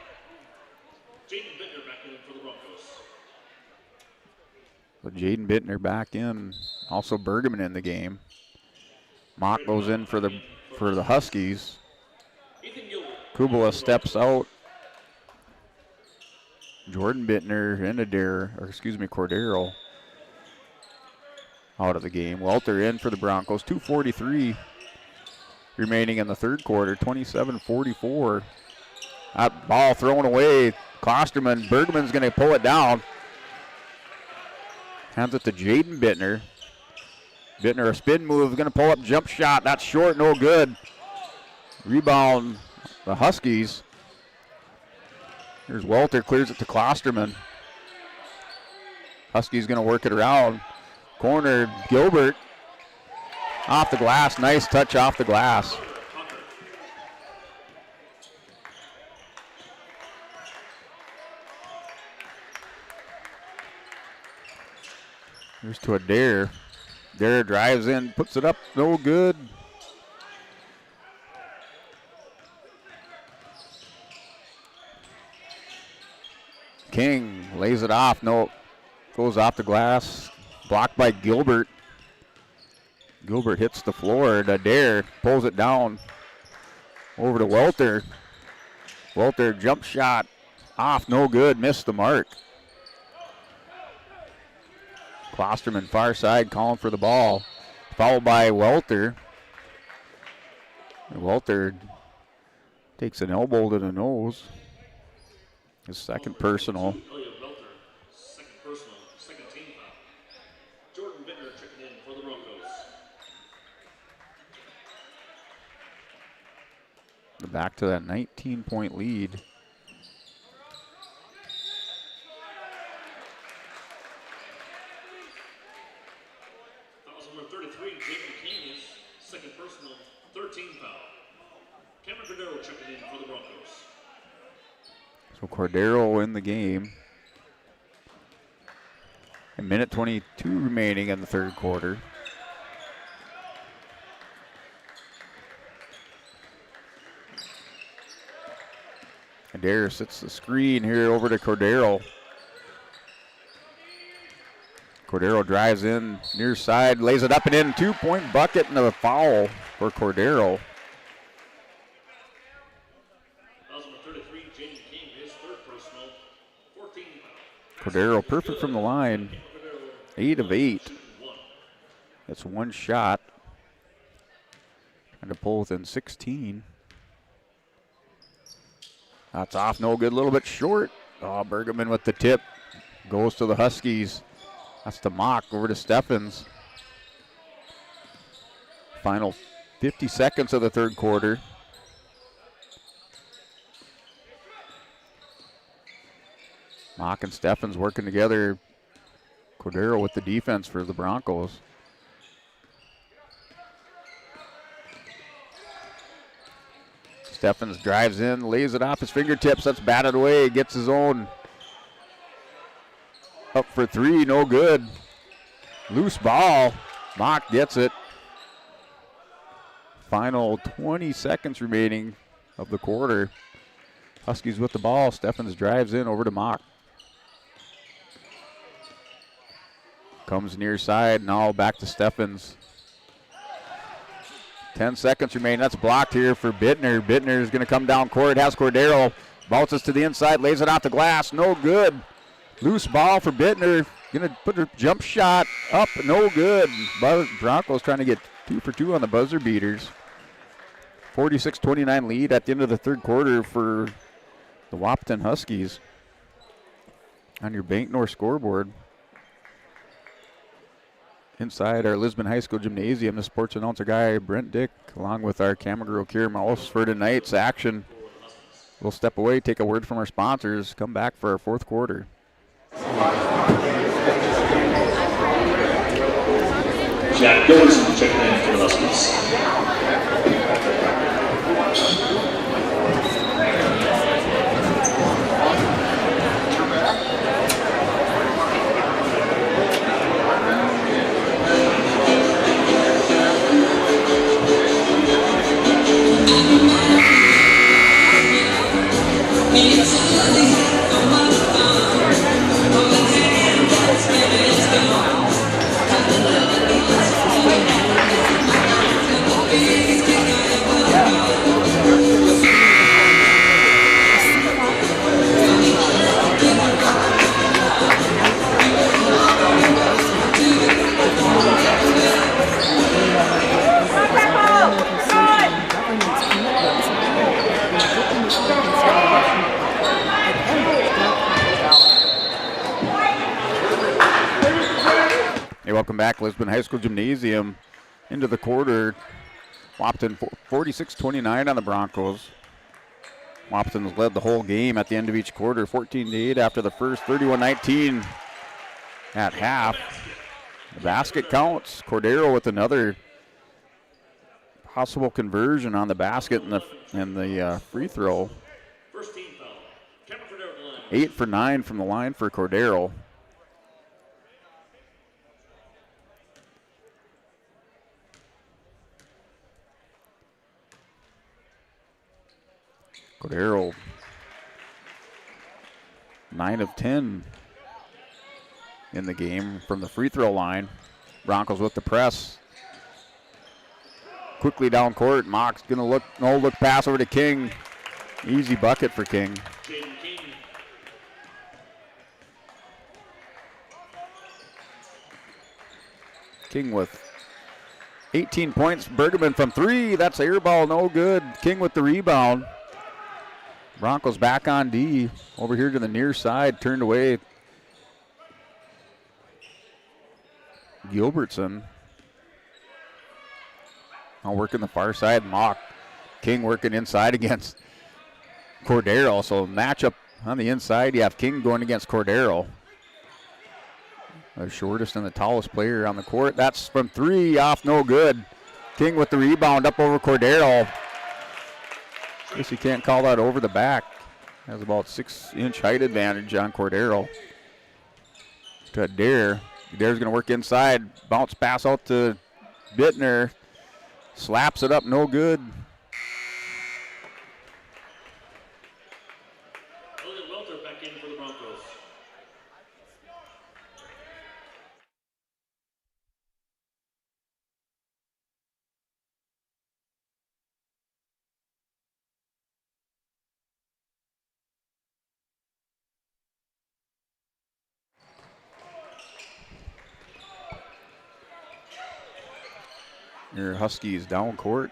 So Jaden Bittner back in. Also Bergman in the game. Mock goes in for the Huskies. Kubala steps out. Jordan Bittner and Cordero out of the game. Welter in for the Broncos. 2:43 remaining in the third quarter. 27-44. That ball thrown away. Klosterman. Bergman's going to pull it down. Hands it to Jaden Bittner. Bittner, a spin move, going to pull up jump shot. That's short, no good. Rebound, the Huskies. Here's Welter, clears it to Klosterman. Huskies going to work it around. Corner, Gilbert. Off the glass, nice touch off the glass. Here's to Adair. Adair drives in, puts it up, no good. King lays it off, no, goes off the glass. Blocked by Gilbert. Gilbert hits the floor, and Adair pulls it down over to Welter. Welter jump shot off, no good, missed the mark. Klosterman far side calling for the ball, followed by Welter. And Welter takes an elbow to the nose. His second personal. Second personal, second team foul. Jordan Bittner checking in for the Broncos. Back to that 19-point lead. Fouls number 33, Jacob King is second personal, 13 foul. Cameron Cordero checking in for the Broncos. So Cordero in the game. A minute 22 remaining in the third quarter. Adair sets the screen here over to Cordero. Cordero drives in near side, lays it up and in. 2-point bucket and a foul for Cordero. Cordero perfect from the line. 8 of 8. That's one shot. Trying to pull within 16. That's off, no good, a little bit short. Oh, Bergman with the tip. Goes to the Huskies. That's to Mock, over to Steffens. Final 50 seconds of the third quarter. Mock and Steffens working together. Cordero with the defense for the Broncos. Steffens drives in, lays it off his fingertips. That's batted away. Gets his own. Up for three, no good. Loose ball. Mock gets it. Final 20 seconds remaining of the quarter. Huskies with the ball. Steffens drives in over to Mock. Comes near side, now back to Steffens. 10 seconds remain. That's blocked here for Bittner. Bittner is going to come down court. Has Cordero. Bounces to the inside. Lays it off the glass. No good. Loose ball for Bittner. Going to put a jump shot up. No good. Broncos trying to get 2 for 2 on the buzzer beaters. 46-29 lead at the end of the third quarter for the Wahpeton Huskies. On your Bank North scoreboard. Inside our Lisbon High School Gymnasium, the sports announcer guy, Brent Dick, along with our camera girl, Kira Mouse, for tonight's action. We'll step away, take a word from our sponsors, come back for our fourth quarter. Jack Gilbertson checking in for the Huskies. Welcome back, Lisbon High School Gymnasium into the quarter. Wahpeton 46-29 on the Broncos. Wahpeton's led the whole game at the end of each quarter, 14-8 after the first, 31-19 at half. The basket counts. Cordero with another possible conversion on the basket and the free throw. 8 for 9 from the line for Cordero. Cordero, 9 of 10 in the game from the free throw line. Broncos with the press. Quickly down court. Mock's going to look pass over to King. Easy bucket for King. King with 18 points. Bergman from 3. That's air ball, no good. King with the rebound. Broncos back on D. Over here to the near side, turned away. Gilbertson. Now working the far side, Mock. King working inside against Cordero. So matchup on the inside, you have King going against Cordero. The shortest and the tallest player on the court. That's from 3, off, no good. King with the rebound up over Cordero. Guess you can't call that over the back. Has about 6-inch height advantage on Cordero. to Adair. Adair's going to work inside. Bounce pass out to Bittner. Slaps it up, no good. Elliot Welter back in for the Broncos. Your Huskies down court.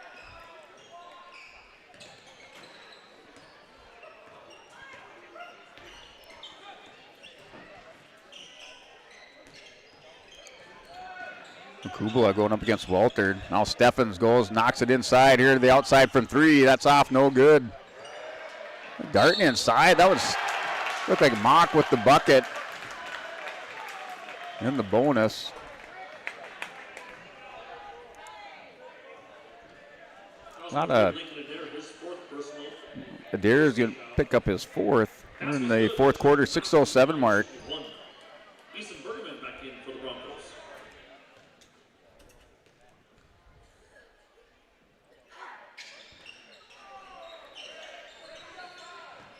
Kubala going up against Walter. Now Steffens goes, knocks it inside here to the outside from 3. That's off, no good. Darting inside. That was looked like Mock with the bucket. And the bonus. Adair is going to pick up his 4th. We're in the 4th quarter, 6:07 mark. Ethan Bergman back in for the Broncos.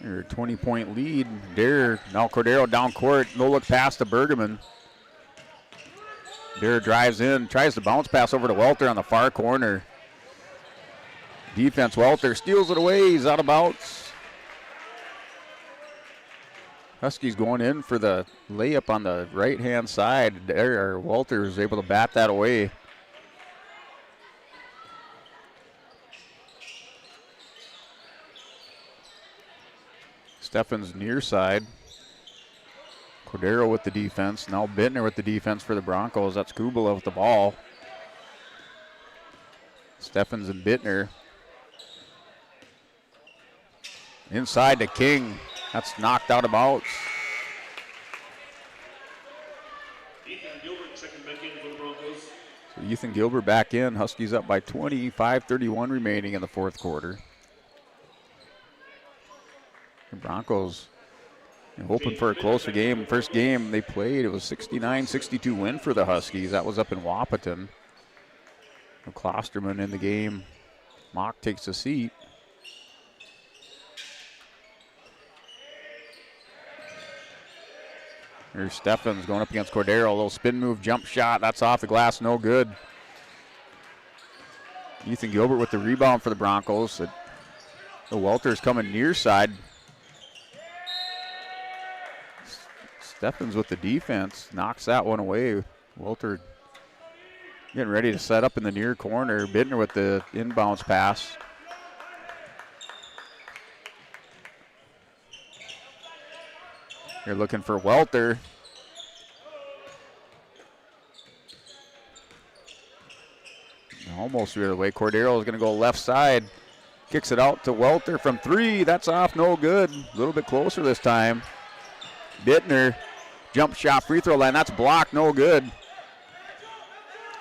Your 20-point lead. Adair, now Cordero down court. No look pass to Bergman. Adair drives in, tries to bounce pass over to Welter on the far corner. Defense, Welter steals it away. He's out of bounds. Huskies going in for the layup on the right-hand side. There, Walter is able to bat that away. Steffens near side. Cordero with the defense. Now Bittner with the defense for the Broncos. That's Kubala with the ball. Steffens and Bittner. Inside to King. That's knocked out of bounds. Ethan Gilbert checking back in for the Broncos. So Ethan Gilbert back in. Huskies up by 20, 5:31 remaining in the 4th quarter. The Broncos hoping for a closer game. First game they played, it was 69-62 win for the Huskies. That was up in Wahpeton. Klosterman in the game. Mock takes a seat. Here's Steffens going up against Cordero. A little spin move, jump shot. That's off the glass, no good. Ethan Gilbert with the rebound for the Broncos. The Welter's coming near side. Steffens with the defense. Knocks that one away. Welter getting ready to set up in the near corner. Bittner with the inbounds pass. You're looking for Welter. Almost the other way. Cordero is going to go left side. Kicks it out to Welter from 3. That's off, no good. A little bit closer this time. Bittner, jump shot, free throw line. That's blocked, no good.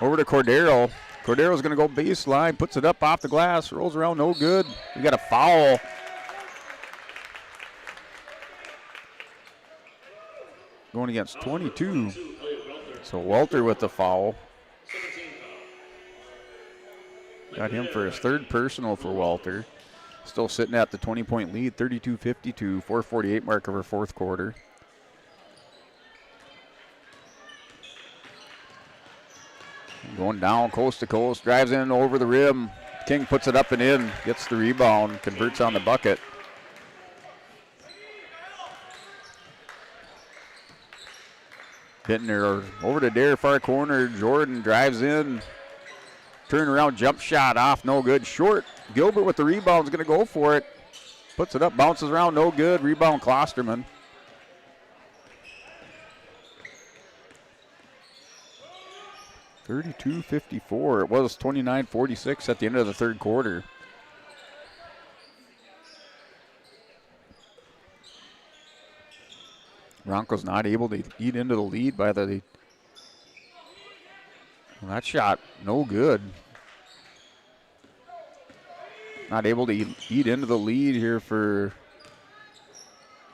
Over to Cordero. Cordero's going to go baseline, puts it up off the glass, rolls around, no good. We got a foul. Going against 22. So Welter with the foul. Got him for his 3rd personal for Welter. Still sitting at the 20-point lead, 32-52, 4:48 mark of our 4th quarter. Going down coast to coast, drives in over the rim. King puts it up and in, gets the rebound, converts on the bucket. Bittner over to Dare, far corner. Jordan drives in. Turnaround jump shot off, no good. Short. Gilbert with the rebound is going to go for it. Puts it up, bounces around, no good. Rebound Klosterman. (32-54). It was 29-46 at the end of the 3rd quarter. Broncos not able to eat into the lead by the. Well, that shot, no good. Not able to eat into the lead here for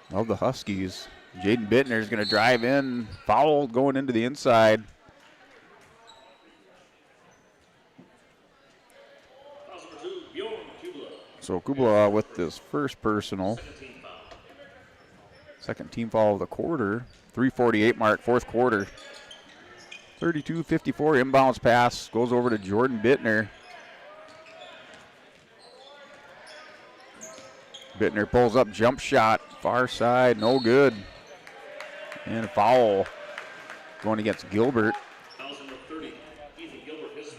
the Huskies. Jaden Bittner is going to drive in. Foul going into the inside. So Kubla with this first personal. Second team foul of the quarter. 3:48 mark, fourth quarter. 32-54 inbounds pass. Goes over to Jordan Bittner. Bittner pulls up, jump shot. Far side, no good. And a foul going against Gilbert.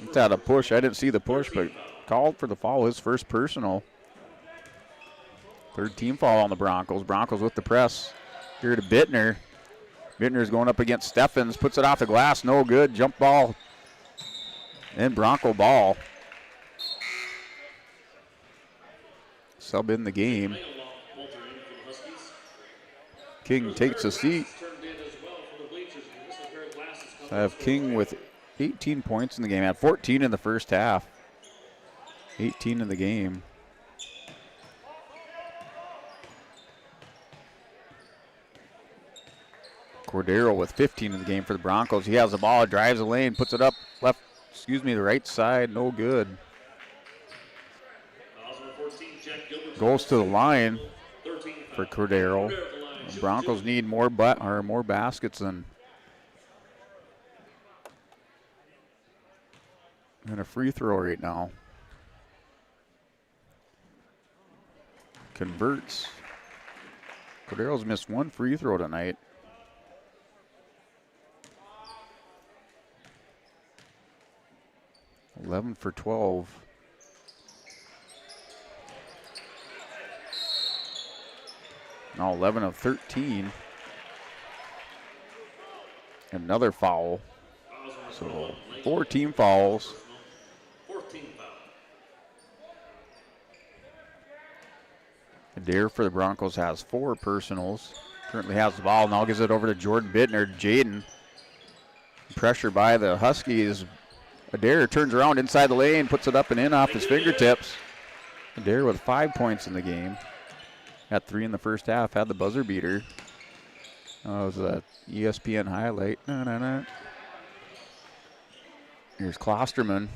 It's out of push. I didn't see the push, but called for the foul, his first personal. Third team foul on the Broncos. Broncos with the press. Here to Bittner. Bittner's going up against Steffens. Puts it off the glass. No good. Jump ball. And Bronco ball. Sub in the game. King takes a seat. I have King with 18 points in the game. Had 14 in the first half. 18 in the game. Cordero with 15 in the game for the Broncos. He has the ball, drives the lane, puts it up the right side, no good. Goes to the line for Cordero. The Broncos need more baskets than a free throw right now. Converts. Cordero's missed one free throw tonight. $11 for 12. Now 11 of 13. Another foul. So 4 team fouls. Adair for the Broncos has 4 personals. Currently has the ball. Now gives it over to Jordan Bittner. Jaden. Pressure by the Huskies. Adair turns around inside the lane, puts it up and in off his fingertips. Adair with 5 points in the game. Had 3 in the first half, had the buzzer beater. That was a ESPN highlight. Here's Klosterman.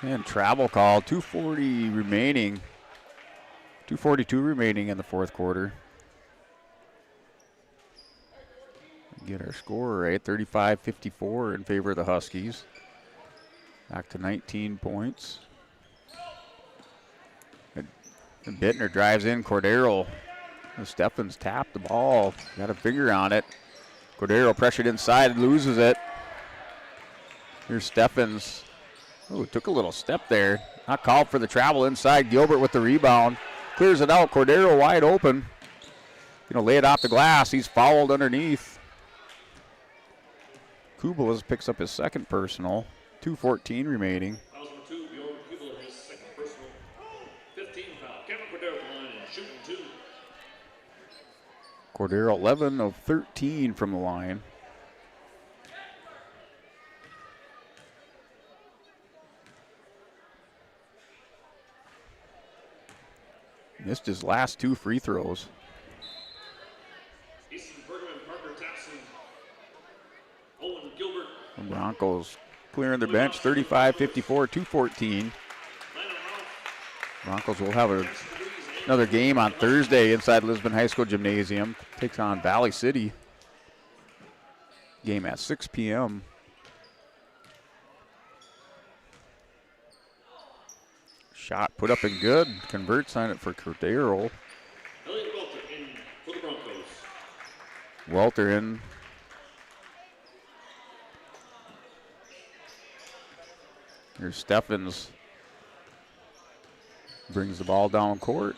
And travel call, 2:40 remaining. 2:42 remaining in the fourth quarter. Get our score right, 35-54 in favor of the Huskies. Back to 19 points. And Bittner drives in, Cordero. Steffens tapped the ball, got a finger on it. Cordero pressured inside, loses it. Here's Steffens. Oh, took a little step there. Not called for the travel inside. Gilbert with the rebound. Clears it out. Cordero wide open. Gonna lay it off the glass. He's fouled underneath. Kublas picks up his second personal. 2:14 remaining. Cordero 11 of 13 from the line. Missed his last 2 free throws. The Broncos clearing their bench, 35-54, 2:14. Broncos will have another game on Thursday inside Lisbon High School Gymnasium. Takes on Valley City. Game at 6 p.m. Shot put up and good. Converts on it for Cordero. Welter in. Here's Steffens. Brings the ball down court.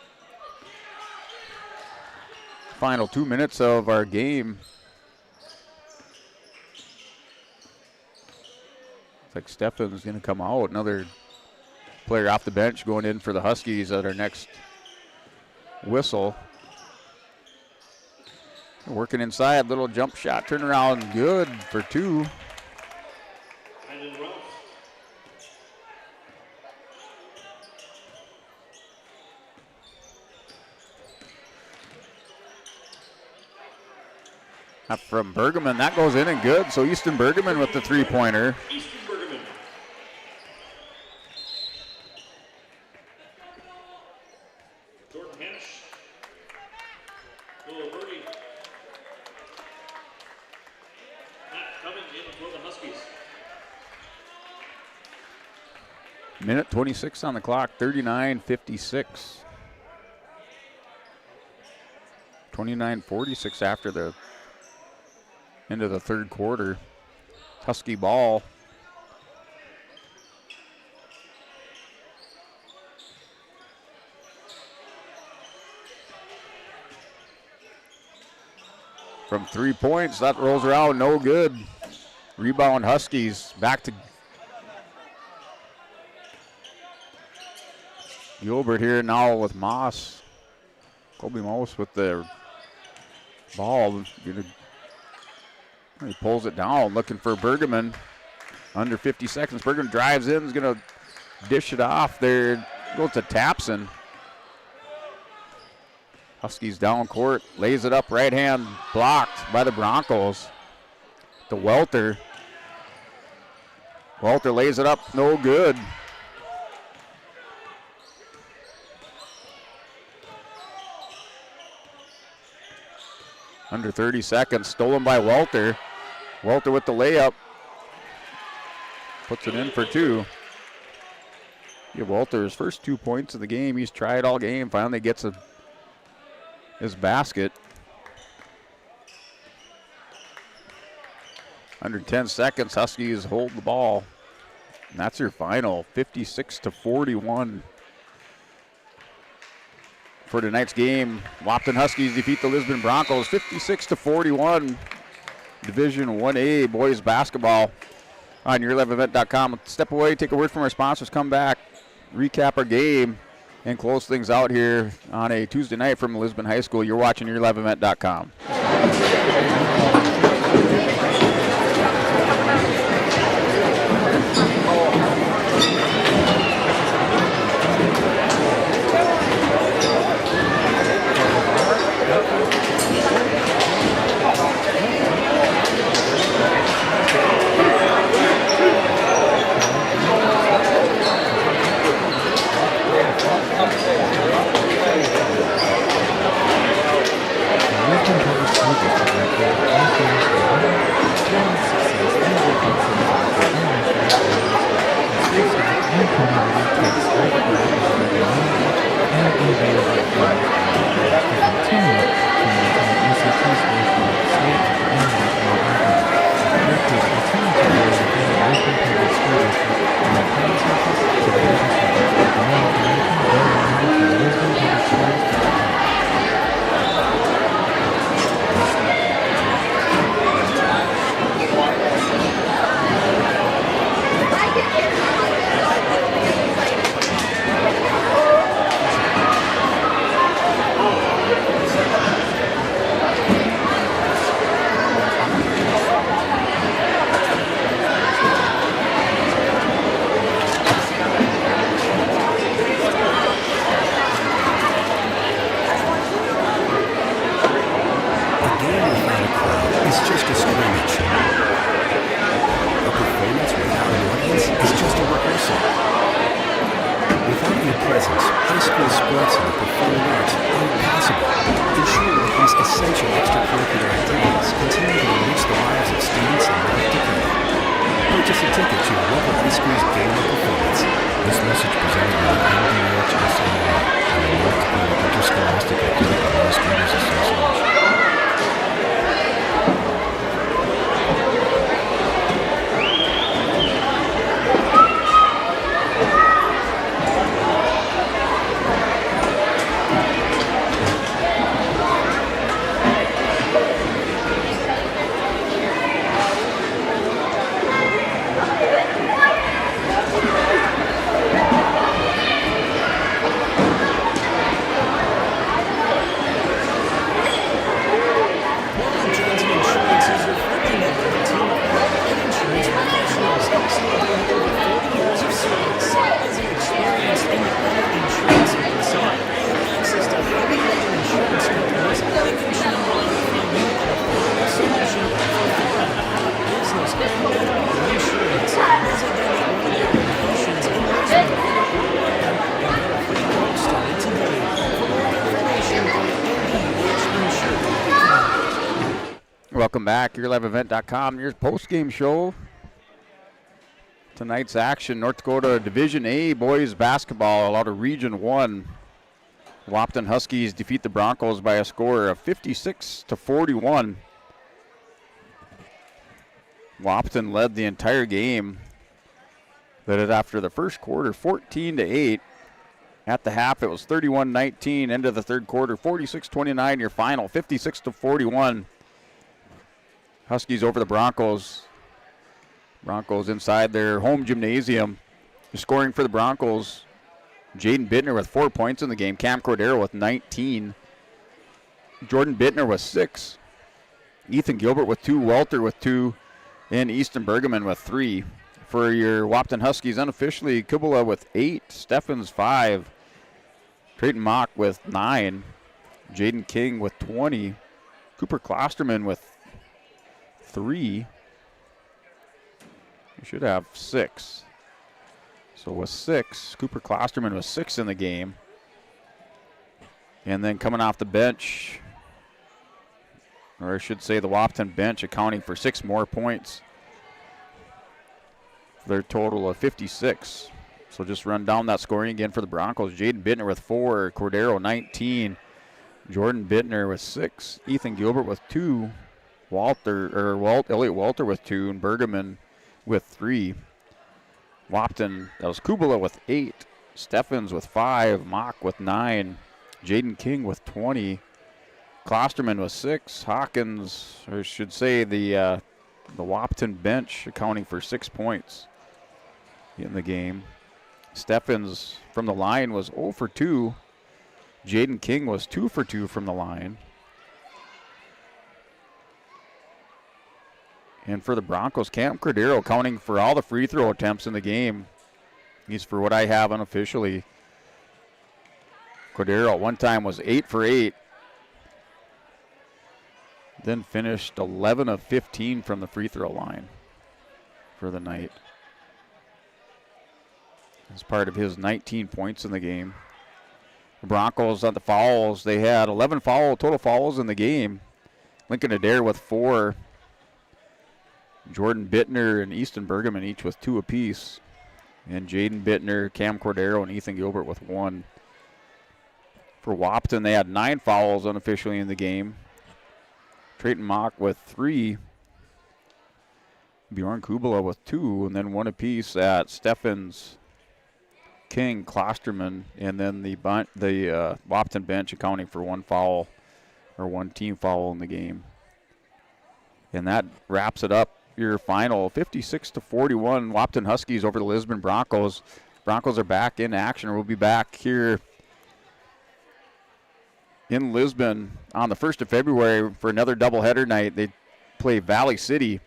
Final 2 minutes of our game. Looks like Steffens is going to come out. Another player off the bench going in for the Huskies at our next whistle. Working inside, little jump shot, turnaround, good for 2. Up from Bergman, that goes in and good. So Easton Bergman with the 3-pointer. Easton Bergman. Jordan Hanisch. Little birdie. Not coming in for the Huskies. Minute 26 on the clock, 39-56. 29-46 after the end of the third quarter. Husky ball. From 3 points, that rolls around, no good. Rebound Huskies, back to Gilbert here now with Moss. Colby Moss with the ball. He pulls it down, looking for Bergman. Under 50 seconds. Bergman drives in, is going to dish it off there. Goes to Tapson. Huskies down court, lays it up, right hand blocked by the Broncos. To Welter. Welter lays it up, no good. Under 30 seconds, stolen by Welter. Welter with the layup. Puts it in for 2. Give Welter his first 2 points of the game. He's tried all game, finally gets his basket. Under 10 seconds, Huskies hold the ball. And that's your final, 56-41. For tonight's game, Wahpeton Huskies defeat the Lisbon Broncos 56-41. Division 1A boys basketball on yourliveevent.com. Step away, take a word from our sponsors, come back, recap our game, and close things out here on a Tuesday night from Lisbon High School. You're watching yourliveevent.com. Welcome back. YourLiveEvent.com. Your post-game show. Tonight's action, North Dakota Division A boys basketball out of Region 1. Wahpeton Huskies defeat the Broncos by a score of 56-41. Wahpeton led the entire game. Led it after the first quarter, 14-8. At the half, it was 31-19. End of the third quarter, 46-29. Your final, 56-41. Huskies over the Broncos. Broncos inside their home gymnasium. Scoring for the Broncos, Jaden Bittner with 4 points in the game. Cam Cordero with 19. Jordan Bittner with 6. Ethan Gilbert with 2. Welter with 2. And Easton Bergman with 3. For your Wahpeton Huskies, unofficially, Kubala with 8. Steffens 5. Trayton Mock with 9. Jaden King with 20. Cooper Klosterman with 3. You should have 6. So with 6, Cooper Klosterman was 6 in the game. And then coming off the bench, or I should say the Wahpeton bench, accounting for 6 more points. Their total of 56. So just run down that scoring again for the Broncos. Jaden Bittner with 4, Cordero 19, Jordan Bittner with 6, Ethan Gilbert with 2, Elliot Walter with 2, and Bergman with 3. Wahpeton, that was Kubala with 8, Steffens with 5, Mock with 9, Jaden King with 20, Klosterman with 6, Hawkins, or I should say the Wahpeton bench accounting for 6 points in the game. Steffens from the line was 0 for 2. Jaden King was 2 for 2 from the line. And for the Broncos, Cam Cordero counting for all the free throw attempts in the game. He's, for what I have unofficially, Cordero at one time was 8 for 8. Then finished 11 of 15 from the free throw line for the night. As part of his 19 points in the game. The Broncos on the fouls, they had 11 total fouls in the game. Lincoln Adair with 4. Jordan Bittner and Easton Bergman each with 2 apiece. And Jaden Bittner, Cam Cordero, and Ethan Gilbert with 1. For Wahpeton, they had 9 fouls unofficially in the game. Trayton Mock with 3. Bjorn Kubala with 2, and then 1 apiece at Steffens, King, Klosterman, and then the Wahpeton bench accounting for 1 foul, or 1 team foul in the game. And that wraps it up. Your final 56-41 Wahpeton Huskies over the Lisbon Broncos. Broncos are back in action. We'll be back here in Lisbon on the 1st of February for another doubleheader night. They play Valley City.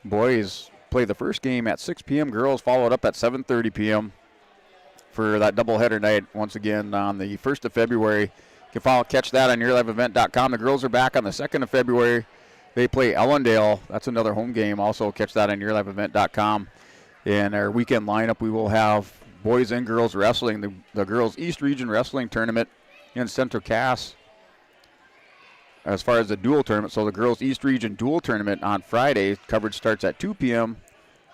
Boys play the first game at 6 p.m. Girls follow it up at 7:30 p.m. for that doubleheader night once again on the 1st of February. You can catch that on YourLiveEvent.com. The girls are back on the 2nd of February. They play Ellendale. That's another home game. Also catch that on YourLiveEvent.com. In our weekend lineup, we will have boys and girls wrestling. The girls East Region Wrestling Tournament in Central Cass as far as the dual tournament. So the girls East Region Dual Tournament on Friday. Coverage starts at 2 p.m.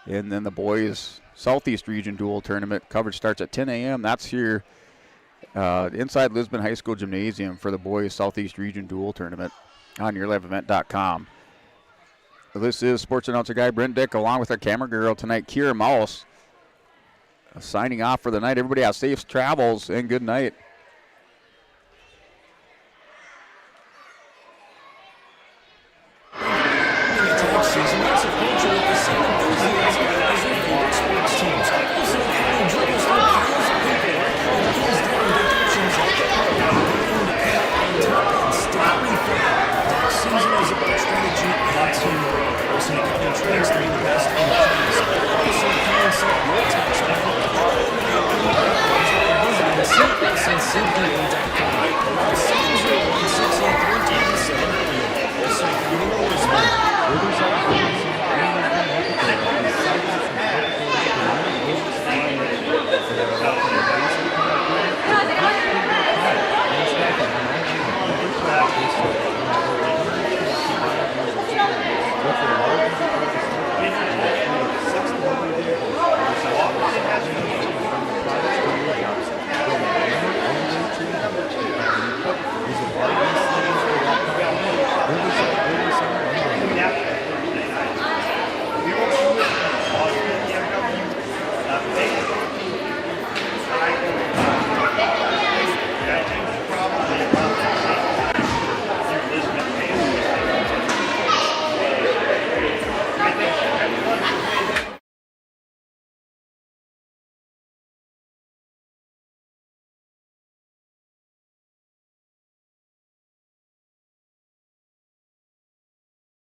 And then the boys Southeast Region Dual Tournament. Coverage starts at 10 a.m. That's here inside Lisbon High School Gymnasium for the boys Southeast Region Dual Tournament on YourLiveEvent.com. This is sports announcer guy Brent Dick along with our camera girl tonight, Kira Mouse. Signing off for the night. Everybody have safe travels and good night. Season, that's a culture of the same enthusiasm as a sports team.